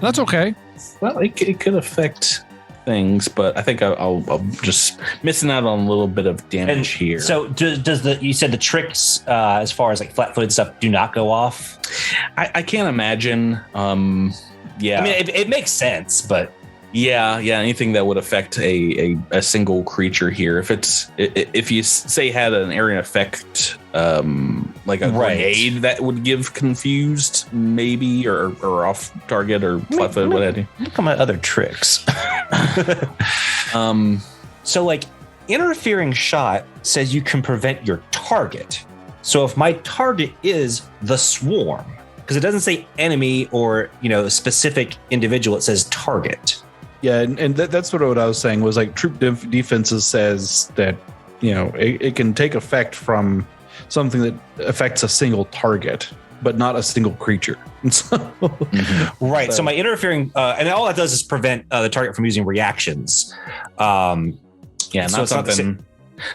That's okay. Well, it could affect things, but I think I'll just missing out on a little bit of damage here. So does you said the tricks as far as like flat-footed stuff do not go off? I can't imagine. Yeah, I mean, it makes sense, but yeah. Anything that would affect a single creature here. If you say had an area effect, like a grenade that would give confused, maybe or off target or flat-footed, what have you. Look at my other tricks. So like interfering shot says you can prevent your target. So if my target is the swarm, because it doesn't say enemy or specific individual, it says target. Yeah, and that's what I was saying was like troop defenses says that it can take effect from something that affects a single target, but not a single creature. Right. So my interfering, and all that does is prevent the target from using reactions. Yeah, so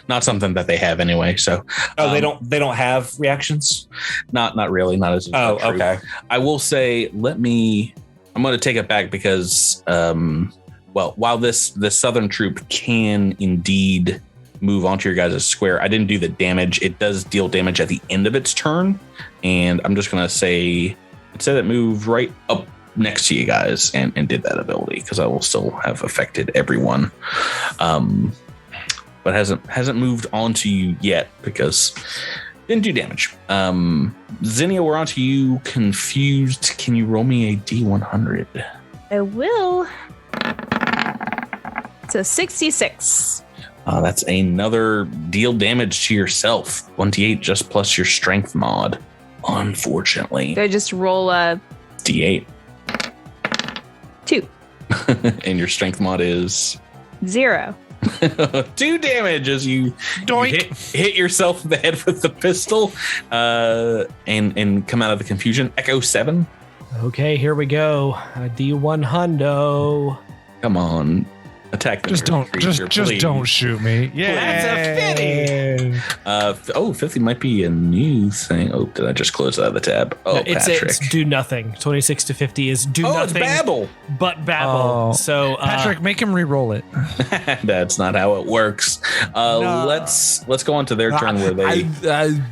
not something that they have anyway. So they don't have reactions. Not really. Not as. Oh, okay. I will say, I'm going to take it back because, while this Southern troop can indeed move onto your guys' square, I didn't do the damage. It does deal damage at the end of its turn, and I'm just going to say it said it moved right up next to you guys and did that ability because I will still have affected everyone, but hasn't moved onto you yet because didn't do damage. Zinnia, we're on to you. Confused. Can you roll me a D100? I will. So 66. That's another deal damage to yourself. 28 just plus your strength mod. Unfortunately. Do I just roll a D8. 2? And your strength mod is 0. 2 damage as you hit yourself in the head with the pistol and come out of the confusion. Echo 7. Okay, here we go. A D100. Come on. Attack the Just don't shoot me. Yeah. That's a 50. 50 might be a new thing. Oh, did I just close out of the tab? Oh, Patrick. It's do nothing. 26 to 50 is do nothing. Oh, it's Babel. But Babel. Oh. So Patrick, make him re-roll it. That's not how it works. No. Let's go on to their turn where they.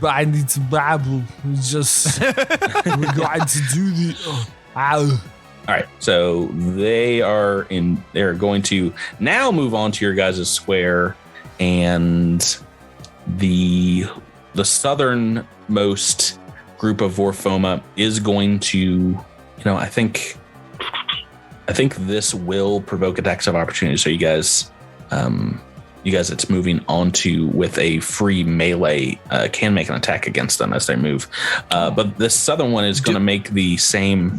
I need to babble. Just we're going to do the. Ow. All right, so they're going to now move on to your guys' square, and the southernmost group of Vorfoma is going to, I think this will provoke attacks of opportunity. So you guys it's moving onto with a free melee can make an attack against them as they move. But the southern one is going to make the same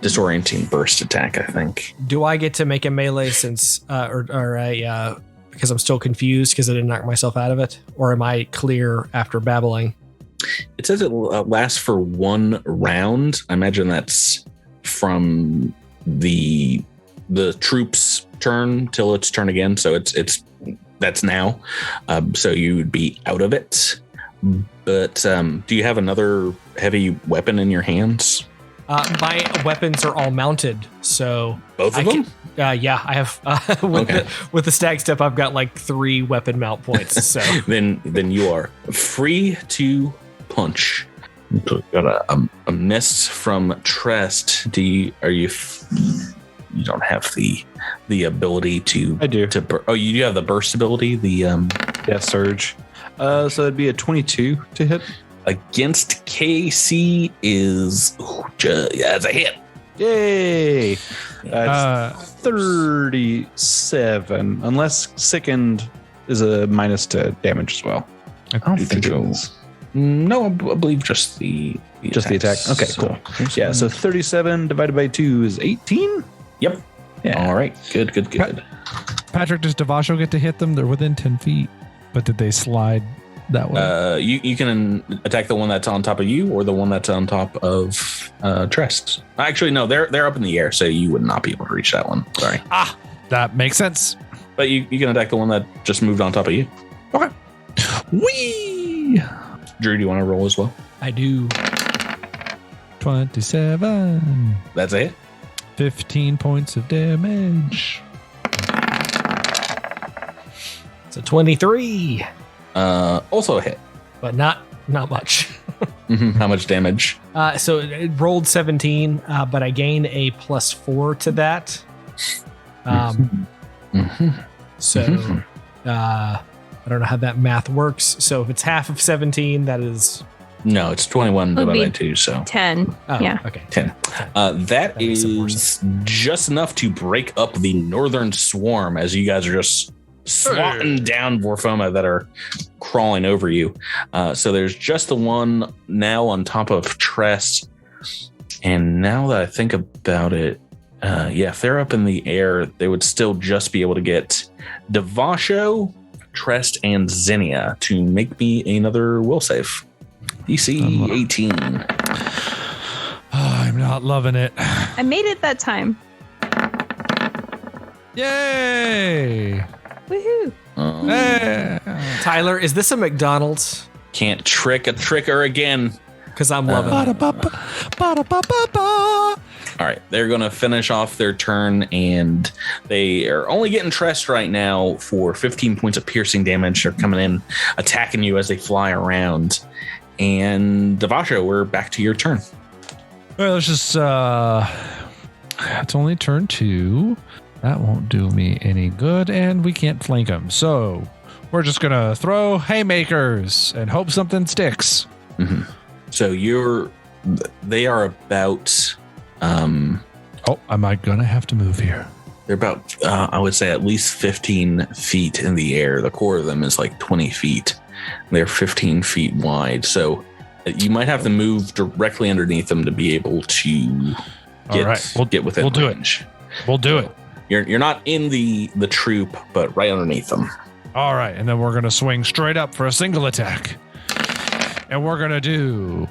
disorienting burst attack, I think. Do I get to make a melee since, because I'm still confused because I didn't knock myself out of it? Or am I clear after babbling? It says it lasts for 1 round. I imagine that's from the troops' turn till its turn again. So that's now. So you would be out of it. But do you have another heavy weapon in your hands? My weapons are all mounted, so Both of them? Yeah, I have. With the stag step, I've got like 3 weapon mount points. So then you are free to punch. Got a miss from Trest. You don't have the ability to. I do. You do have the burst ability. Surge. So it'd be a 22 to hit. Against KC is as a hit. Yay! That's 37. Unless sickened is a minus to damage as well. I don't think it is. No, I believe just the attack. Okay, cool. Yeah, so 37 divided by 2 is 18. Yep. Yeah. All right. Good. Patrick, does Devasho get to hit them? They're within 10 feet, but did they slide that way? You can attack the one that's on top of you or the one that's on top of Trest. Actually, no, they're up in the air, so you would not be able to reach that one. Sorry. That makes sense. But you can attack the one that just moved on top of you. Okay. Whee! Drew, do you want to roll as well? I do. 27. That's it. 15 points of damage. It's a 23. Also a hit. But not much. How much damage? So it rolled 17, but I gain a +4 to that. So I don't know how that math works. So if it's half of 17, that is... No, it's 21 divided by 2, so... 10. Yeah. Okay. 10. That is just enough to break up the northern swarm as you guys are just swatting down Vorfoma that are crawling over you. So there's just the one now on top of Trest. And now that I think about it, if they're up in the air, they would still just be able to get Devasho, Trest, and Zinnia to make me another will save. DC 18. I'm not loving it. I made it that time. Yay! Woohoo! Hey. Tyler, is this a McDonald's? Can't trick a tricker again. Because I'm loving it. All right, they're going to finish off their turn, and they are only getting Trest right now for 15 points of piercing damage. They're coming in, attacking you as they fly around. And Devasho, we're back to your turn. Well, let's just it's only turn 2. That won't do me any good, and we can't flank them. So we're just gonna throw haymakers and hope something sticks. Mm-hmm. So they are about am I gonna have to move here? They're about I would say at least 15 feet in the air. The core of them is like 20 feet. They're 15 feet wide, so you might have to move directly underneath them to be able to get within range. We'll do it. You're not in the troop, but right underneath them. All right, and then we're going to swing straight up for a single attack. And we're going to do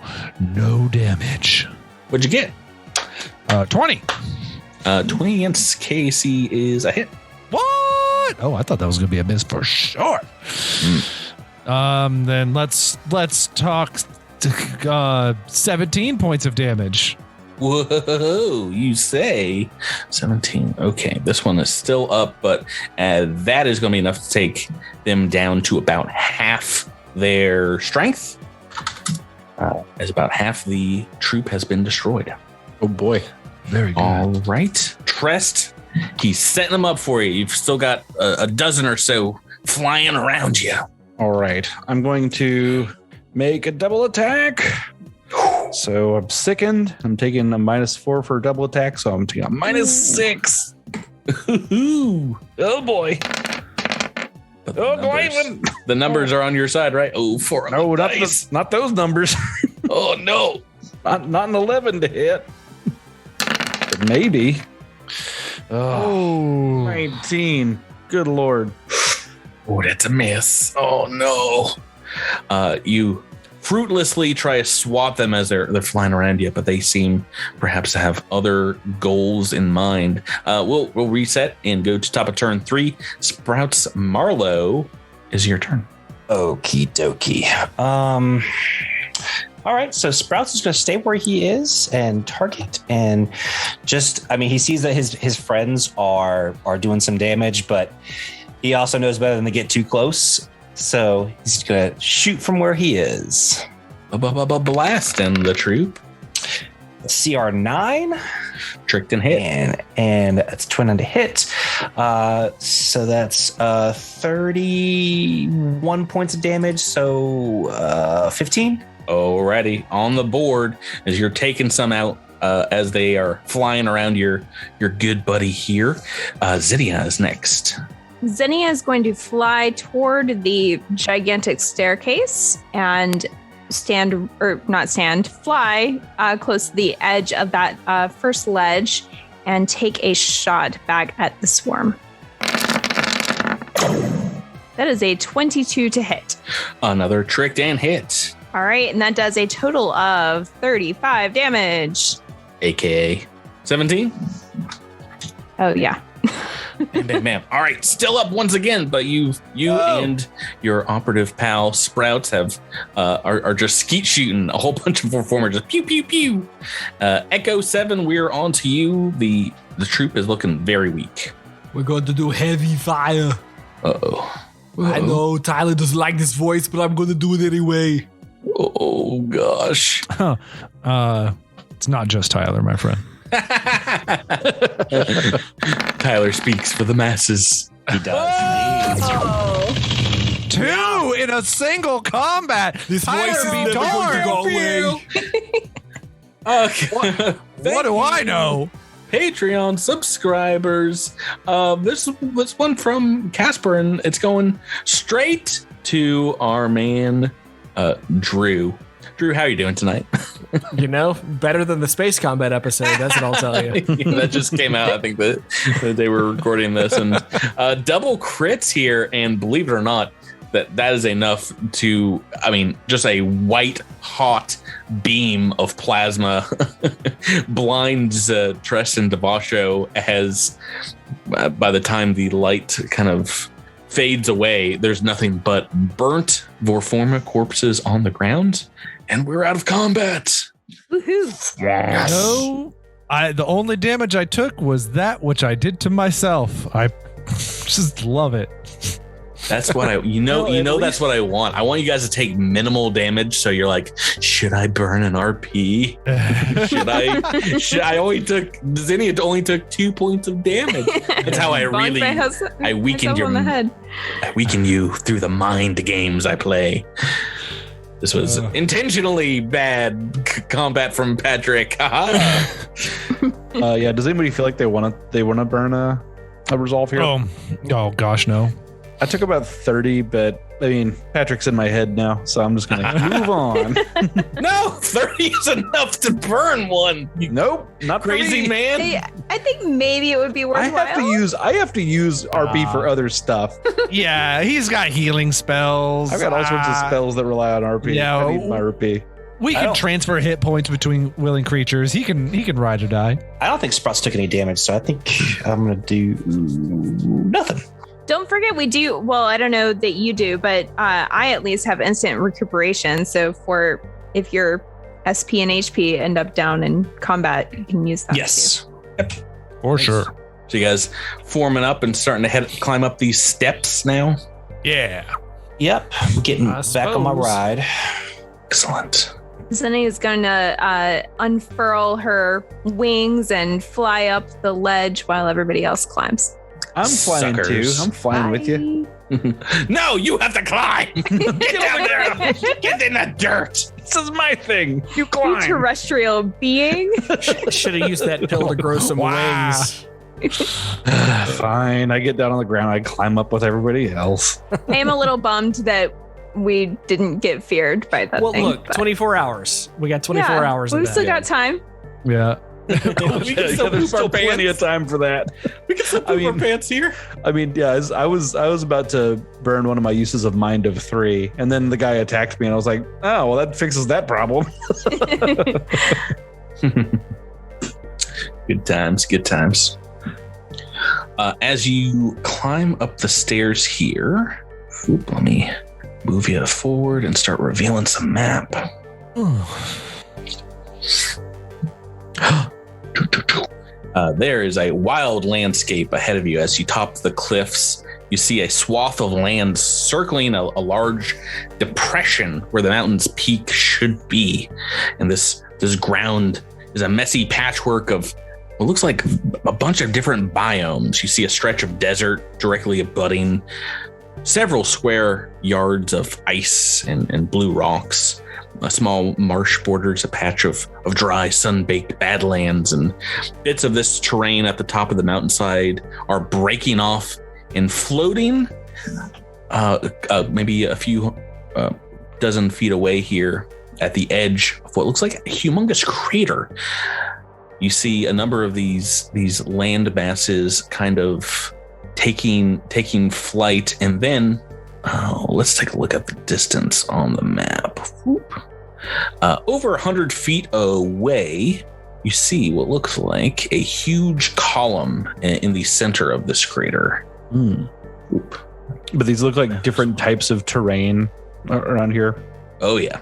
no damage. What'd you get? 20. 20 against KC is a hit. What? Oh, I thought that was going to be a miss for sure. Then let's talk 17 points of damage. Whoa, you say 17. Okay, this one is still up, but that is going to be enough to take them down to about half their strength, as about half the troop has been destroyed. Oh boy. Very good. All right, Trest, he's setting them up for you. You've still got a dozen or so flying around you. All right, I'm going to make a double attack. So I'm sickened. I'm taking a -4 for a double attack, so I'm taking a -6. Oh boy. But Oh, Glyvin! the numbers are on your side, right? Oh, 4 on No, the not, dice. not those numbers. Oh, no. not an 11 to hit. But maybe. Oh, 19. Good Lord. Oh, that's a miss. Oh, no. You fruitlessly try to swat them as they're flying around you, but they seem perhaps to have other goals in mind. We'll reset and go to top of turn 3. Sprouts, Marlowe, is your turn. Okie dokie. All right, so Sprouts is going to stay where he is and target, and he sees that his friends are doing some damage, but he also knows better than to get too close. So he's going to shoot from where he is. Blast and the troop. CR9. Tricked and hit. And it's 20 to hit. So that's 31 points of damage. So 15. Alrighty, on the board as you're taking some out as they are flying around your good buddy here. Zinnia is next. Zinnia is going to fly toward the gigantic staircase and fly close to the edge of that first ledge and take a shot back at the swarm. That is a 22 to hit. Another tricked and hit. All right, and that does a total of 35 damage. AKA 17. Oh, yeah. Bam, bam, bam. All right, still up once again, but you and your operative pal Sprouts are just skeet shooting a whole bunch of performers, just pew pew pew. Echo 7, we're on to you. The troop is looking very weak. We're going to do heavy fire. Uh-oh. I know Tyler doesn't like this voice, but I'm going to do it anyway. Oh gosh. It's not just Tyler, my friend. Tyler speaks for the masses. He does. Oh. 2 in a single combat. This Tyler voice is be never going to go away. Okay. What do I know? Patreon subscribers. This one from Casper, and it's going straight to our man, Drew. Drew, how are you doing tonight? You know, better than the space combat episode. That's what I'll tell you. That just came out. I think that they were recording this, and double crits here. And believe it or not, that is enough to, just a white hot beam of plasma blinds Treston Devasho as by the time the light kind of fades away, there's nothing but burnt Vorforma corpses on the ground, and we're out of combat. Woohoo. Yes. No, the only damage I took was that which I did to myself. I just love it. That's what that's what I want. I want you guys to take minimal damage. So you're like, should I burn an RP? Zinnia only took 2 points of damage. That's how I weakened your head. I weaken you through the mind games I play. This was intentionally bad combat from Patrick. Yeah. Does anybody feel like they want to burn a resolve here? Oh gosh, no. I took about 30, but Patrick's in my head now, so I'm just gonna move on. No, 30 is enough to burn one. Nope, not crazy man. I think maybe it would be worthwhile. I have to use RP for other stuff. Yeah, he's got healing spells. I've got all sorts of spells that rely on RP. Yeah, I need my RP. We can transfer hit points between willing creatures. He can ride or die. I don't think Sprouts took any damage, so I think I'm gonna do nothing. Don't forget we do, well, I don't know that you do, but I at least have instant recuperation. So if your SP and HP end up down in combat, you can use that. Yes. Yep. For sure. So you guys forming up and starting to climb up these steps now? Yeah. Yep. Getting back on my ride. Excellent. Zinnia is going to unfurl her wings and fly up the ledge while everybody else climbs. I'm flying too. I'm flying with you. No, you have to climb. Get down there. Get in the dirt. This is my thing. You You climb. terrestrial being. Should have used that pill to grow some wings. Fine. I get down on the ground. I climb up with everybody else. I am a little bummed that we didn't get feared by that Well, thing. look, but- 24 hours. We got 24 hours. We've of still that. got time. Yeah. We can still There's poop our still plenty of pants. time for that. We can still poop our pants here. I mean, yeah, I was about to burn one of my uses of mind of 3, and then the guy attacked me, and I was like, oh, well, that fixes that problem. Good times, good times. As you climb up the stairs here, let me move you forward and start revealing some map. There is a wild landscape ahead of you as you top the cliffs. You see a swath of land circling a large depression where the mountain's peak should be. And this ground is a messy patchwork of what looks like a bunch of different biomes. You see a stretch of desert directly abutting, several square yards of ice and blue rocks. A small marsh borders a patch of dry, sun-baked badlands, and bits of this terrain at the top of the mountainside are breaking off and floating maybe a few dozen feet away here at the edge of what looks like a humongous crater. You see a number of these land masses kind of taking flight, and then let's take a look at the distance on the map. Over 100 feet away, you see what looks like a huge column in the center of this crater. But these look like different types of terrain around here. Oh yeah.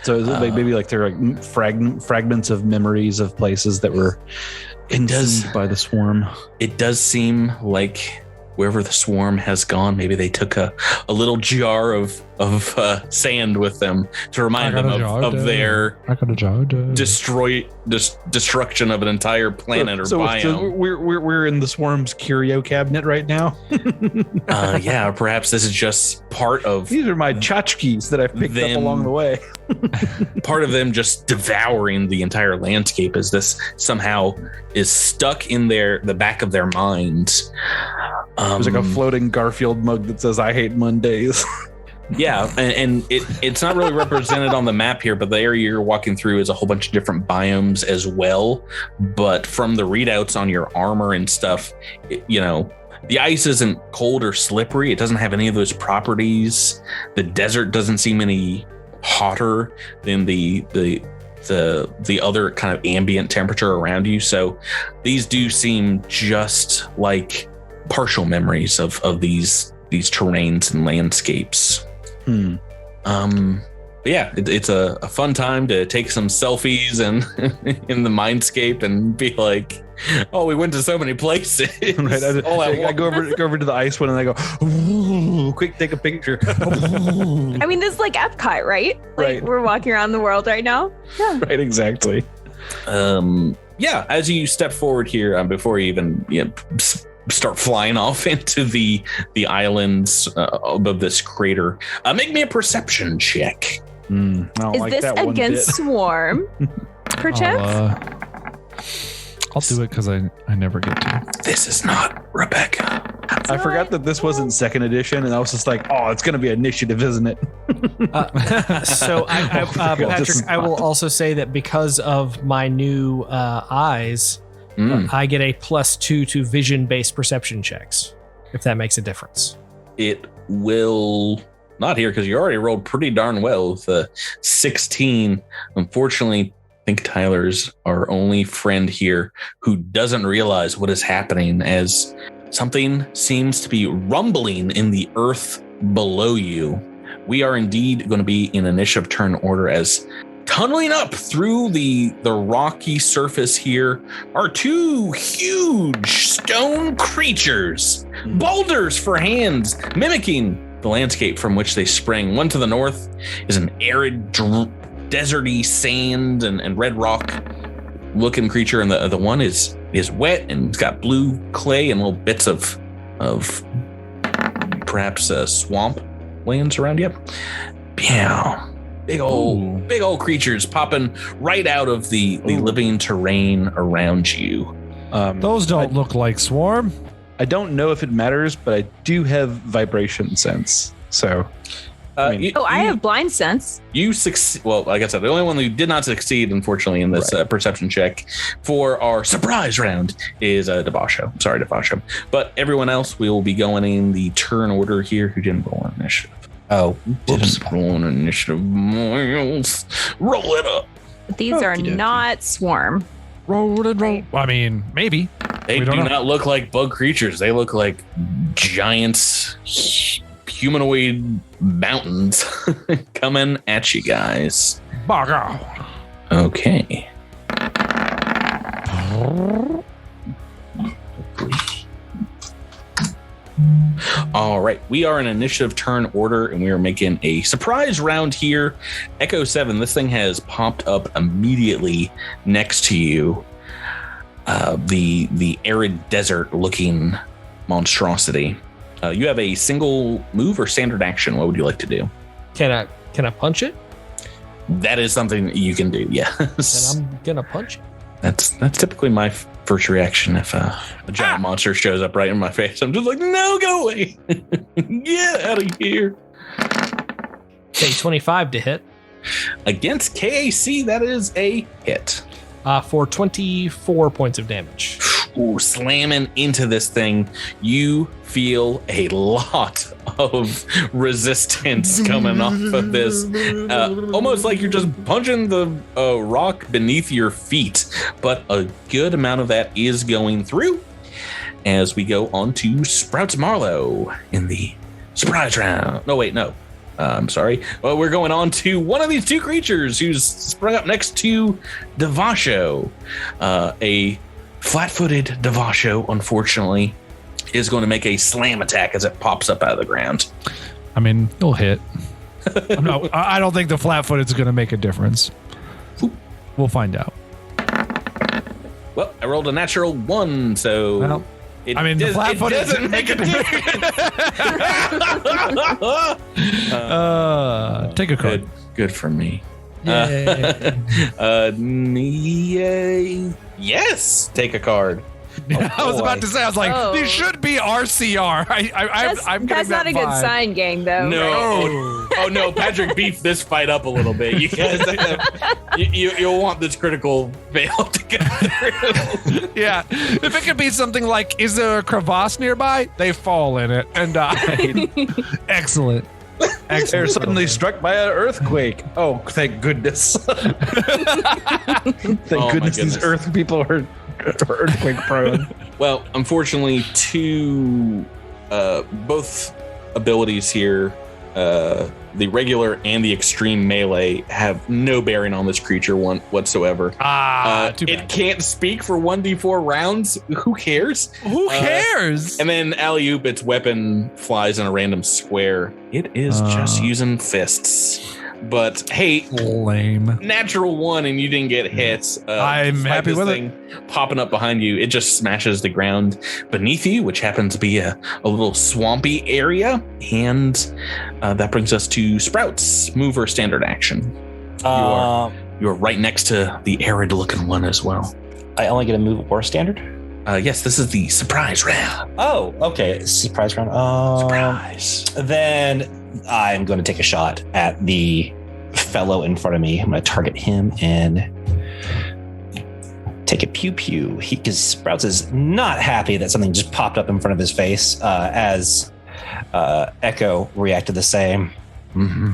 So is it like maybe like they're like fragments of memories of places that were consumed by the swarm. It does seem like wherever the swarm has gone, maybe they took a little jar of sand with them to remind them of their destruction of an entire planet or biome. So we're in the swarm's curio cabinet right now. Yeah, perhaps this is just part of These are my tchotchkes that I've picked up along the way. part of them just devouring the entire landscape, as this somehow is stuck in the back of their minds. There's like a floating Garfield mug that says, I hate Mondays. Yeah, and it's not really represented on the map here, but the area you're walking through is a whole bunch of different biomes as well. But from the readouts on your armor and stuff, the ice isn't cold or slippery. It doesn't have any of those properties. The desert doesn't seem any hotter than the other kind of ambient temperature around you. So these do seem just like partial memories of these terrains and landscapes. But yeah, it's a fun time to take some selfies and in the mindscape and be like, oh, we went to so many places. Right. I go over to the ice one and I go, ooh, quick, take a picture. I mean, this is like Epcot, right? Like Right. we're walking around the world right now. Yeah. Right, exactly. Yeah, as you step forward here, before you even start flying off into the islands of this crater, make me a perception check. I don't Is like this that one against bit. Swarm? Perchance? I'll do it because I never get to. This is not Rebecca. I forgot that this wasn't second edition, and I was just like, oh, it's going to be initiative, isn't it? So, Patrick, Just- I will also say that because of my new eyes, I get a +2 to vision-based perception checks, if that makes a difference. It will not here because you already rolled pretty darn well with a 16. Unfortunately, I think Tyler's our only friend here who doesn't realize what is happening, as something seems to be rumbling in the earth below you. We are indeed going to be in initiative turn order, as tunneling up through the rocky surface here are two huge stone creatures, boulders for hands, mimicking the landscape from which they spring. One to the north is an arid, deserty sand and red rock looking creature, and the one is wet and it's got blue clay and little bits of perhaps swamp lands around you. Yeah, big old creatures popping right out of the living terrain around you. Those don't look like swarm. I don't know if it matters, but I do have vibration sense. So, I have blind sense. You succeed. Well, like I said, the only one who did not succeed, unfortunately, in this perception check for our surprise round is Devasho. Sorry, Devasho. But everyone else, we will be going in the turn order here. Who didn't roll an initiative? Oh, Didn't roll an initiative. Miles, roll it up. These are not swarm. Roll and roll. I mean, maybe. They We do don't know. not look like bug creatures. They look like giant humanoid mountains coming at you guys. Baga. Okay. All right, we are in initiative turn order, and we are making a surprise round here. Echo 7, this thing has popped up immediately next to you. The arid desert looking monstrosity. You have a single move or standard action. What would you like to do? Can I punch it? That is something you can do. Yes, Then I'm gonna punch it. that's typically my first reaction if a giant monster shows up right in my face. I'm just like, no, go away, get out of here. Okay, 25 to hit Against KAC, that is a hit. for 24 points of damage. Ooh, slamming into this thing, you feel a lot of resistance coming off of this. Almost like you're just punching the rock beneath your feet, but a good amount of that is going through. As we go on to Sprouts Marlowe in the surprise round. No, wait, no. I'm sorry. Well, we're going on to one of these two creatures who's sprung up next to Devasho. A flat-footed Devasho, unfortunately, is going to make a slam attack as it pops up out of the ground. I mean, it'll hit. I don't think the flat-footed is going to make a difference. We'll find out. Well, I rolled a natural 1, so Well, it, I mean, the flat-footed doesn't make a difference. Take a card. Good for me. Yay. Yes, take a card. I was about to say, I was like, Oh. these should be RCR. I'm That's not a good vibe. sign, gang, though. No. Oh no, Patrick beefed this fight up a little bit. You guys, you'll want this critical fail to go through. Yeah. If it could be something like, is there a crevasse nearby? They fall in it and die. Excellent. They're suddenly struck by an earthquake. Oh, thank goodness. Thank my goodness these goodness. earth people are earthquake prone. Well, unfortunately, both abilities here, the regular and the extreme melee, have no bearing on this creature whatsoever. Too It bad. can't speak for 1d4 rounds. Who cares? Who cares? And then alley-oop, its weapon flies in a random square. It is just using fists. But hey, Lame. natural 1 and you didn't get hit. I'm despite happy this with it. thing popping up behind you, it just smashes the ground beneath you, which happens to be a little swampy area. And that brings us to Sprouts, move or standard action. You're right next to the arid looking one as well. I only get a move or standard. Yes, this is the surprise round. Oh, okay. Surprise round. Surprise. Then I'm going to take a shot at the fellow in front of me. I'm going to target him and take a pew pew. Because Sprouts is not happy that something just popped up in front of his face as Echo reacted the same. Mm-hmm.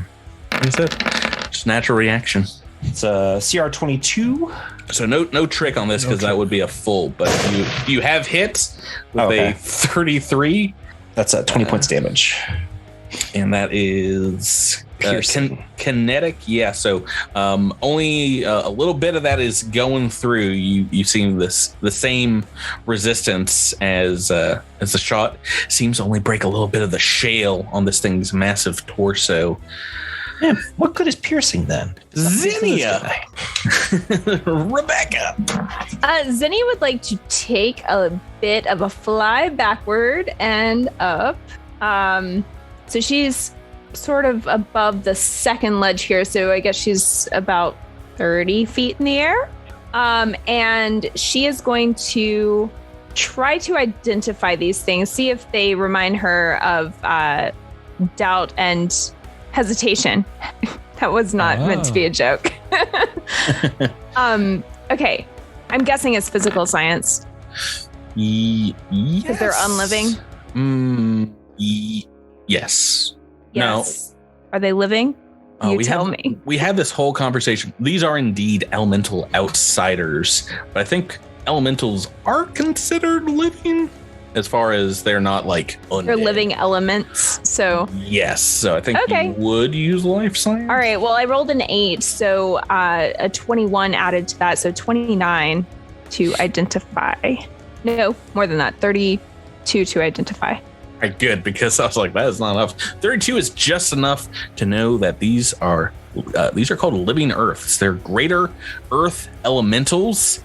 Just natural reaction. It's a CR 22. So no trick on this because that would be a full, but you have hit with Okay. a 33, That's 20 points damage. and that is Piercing. kinetic. Yeah, so only a little bit of that is going through. You see the same resistance as the shot seems to only break a little bit of the shale on this thing's massive torso. Man, what good is piercing then? Zinnia, Rebecca. Zinnia would like to take a bit of a fly backward and up. So she's sort of above the second ledge here. So I guess she's about 30 feet in the air. And she is going to try to identify these things, see if they remind her of doubt and hesitation. That was not meant to be a joke. Okay. I'm guessing it's physical science. Yes. Because they're unliving. Yes. Yes. Are they living? You tell me. We had this whole conversation. These are indeed elemental outsiders, but I think elementals are considered living as far as they're not like undead. They're living elements. So yes. So I think Okay. you would use life science. all right. Well, I rolled an 8, so a 21 added to that, so 29 to identify. No, more than that. 32 to identify. All right, good, because I was like, that is not enough. 32 is just enough to know that these are called living earths. They're greater earth elementals.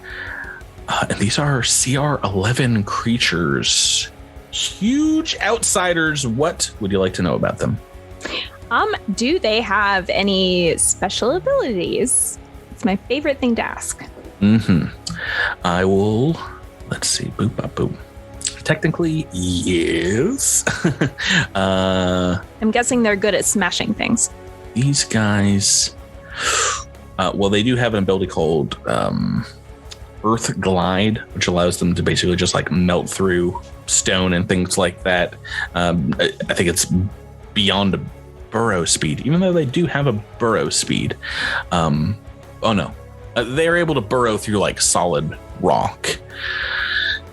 And these are CR11 creatures. Huge outsiders. What would you like to know about them? Do they have any special abilities? It's my favorite thing to ask. I will, let's see, boop, bop, boop. Technically, yes. I'm guessing they're good at smashing things. These guys, well, they do have an ability called Earth Glide, which allows them to basically just like melt through stone and things like that. I think it's beyond a burrow speed, even though they do have a burrow speed. They're able to burrow through like solid rock,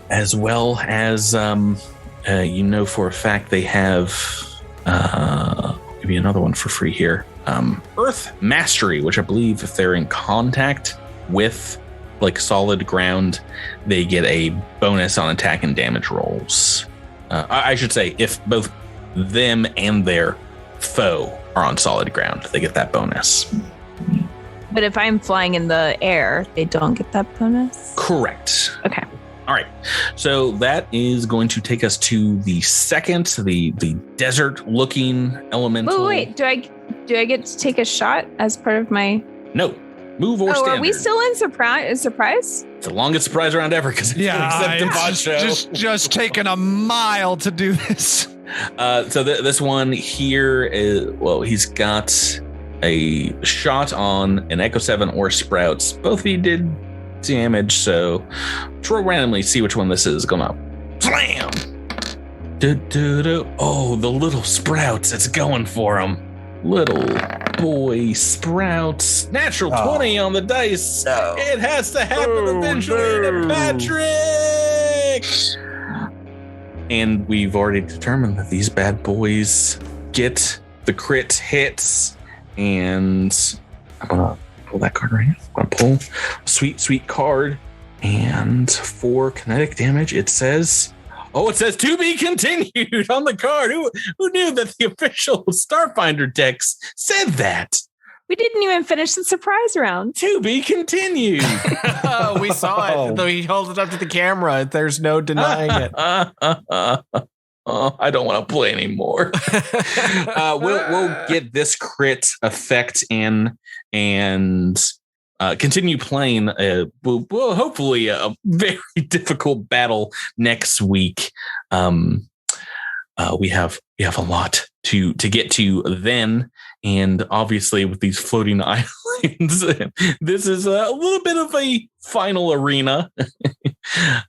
as well as for a fact they have. I'll give you another one for free here. Earth Mastery, which I believe if they're in contact with like solid ground, they get a bonus on attack and damage rolls. I should say if both them and their foe are on solid ground, they get that bonus. But if I'm flying in the air, they don't get that bonus? Correct. Okay. All right. So that is going to take us to the second, the desert looking elemental. Wait. Do I get to take a shot as part of my... No. Move or standard. Are we still in surprise? It's the longest surprise round ever because just taking a mile to do this. So this one here is, well, he's got a shot on an Echo 7 or Sprouts. Both of you did damage, so roll randomly, see which one this is. Going up. Slam! Oh, the little Sprouts. It's going for him. Little boy Sprouts. Natural 20 on the dice. No. It has to happen eventually to Patrick. And we've already determined that these bad boys get the crit hits. And I'm going to pull that card right here. I'm going to pull a sweet card. And for kinetic damage, it says to be continued on the card. Who knew that the official Starfinder text said that? We didn't even finish the surprise round. To be continued. We saw it. Though he holds it up to the camera. There's no denying it. I don't want to play anymore. We'll get this crit effect in and continue playing. Well, hopefully a very difficult battle next week. We have a lot to get to then, and obviously with these floating islands, this is a little bit of a final arena.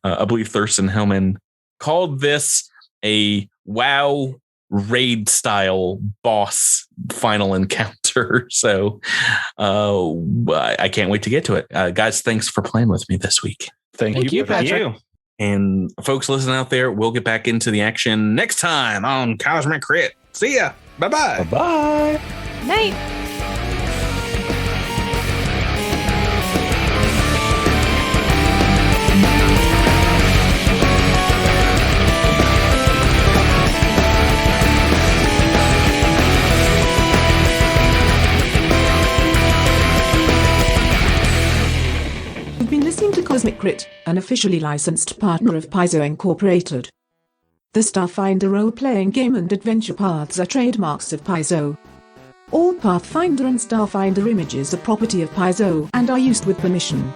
I believe Thurston Hellman called this a WoW raid style boss final encounter. So I can't wait to get to it. Guys, thanks for playing with me this week. Thank you, Patrick. And folks listening out there, we'll get back into the action next time on Cosmic Crit. See ya. Bye-bye. Bye-bye. Night. You've been listening to Cosmic Crit, an officially licensed partner of Paizo Incorporated. The Starfinder role-playing game and adventure paths are trademarks of Paizo. All Pathfinder and Starfinder images are property of Paizo and are used with permission.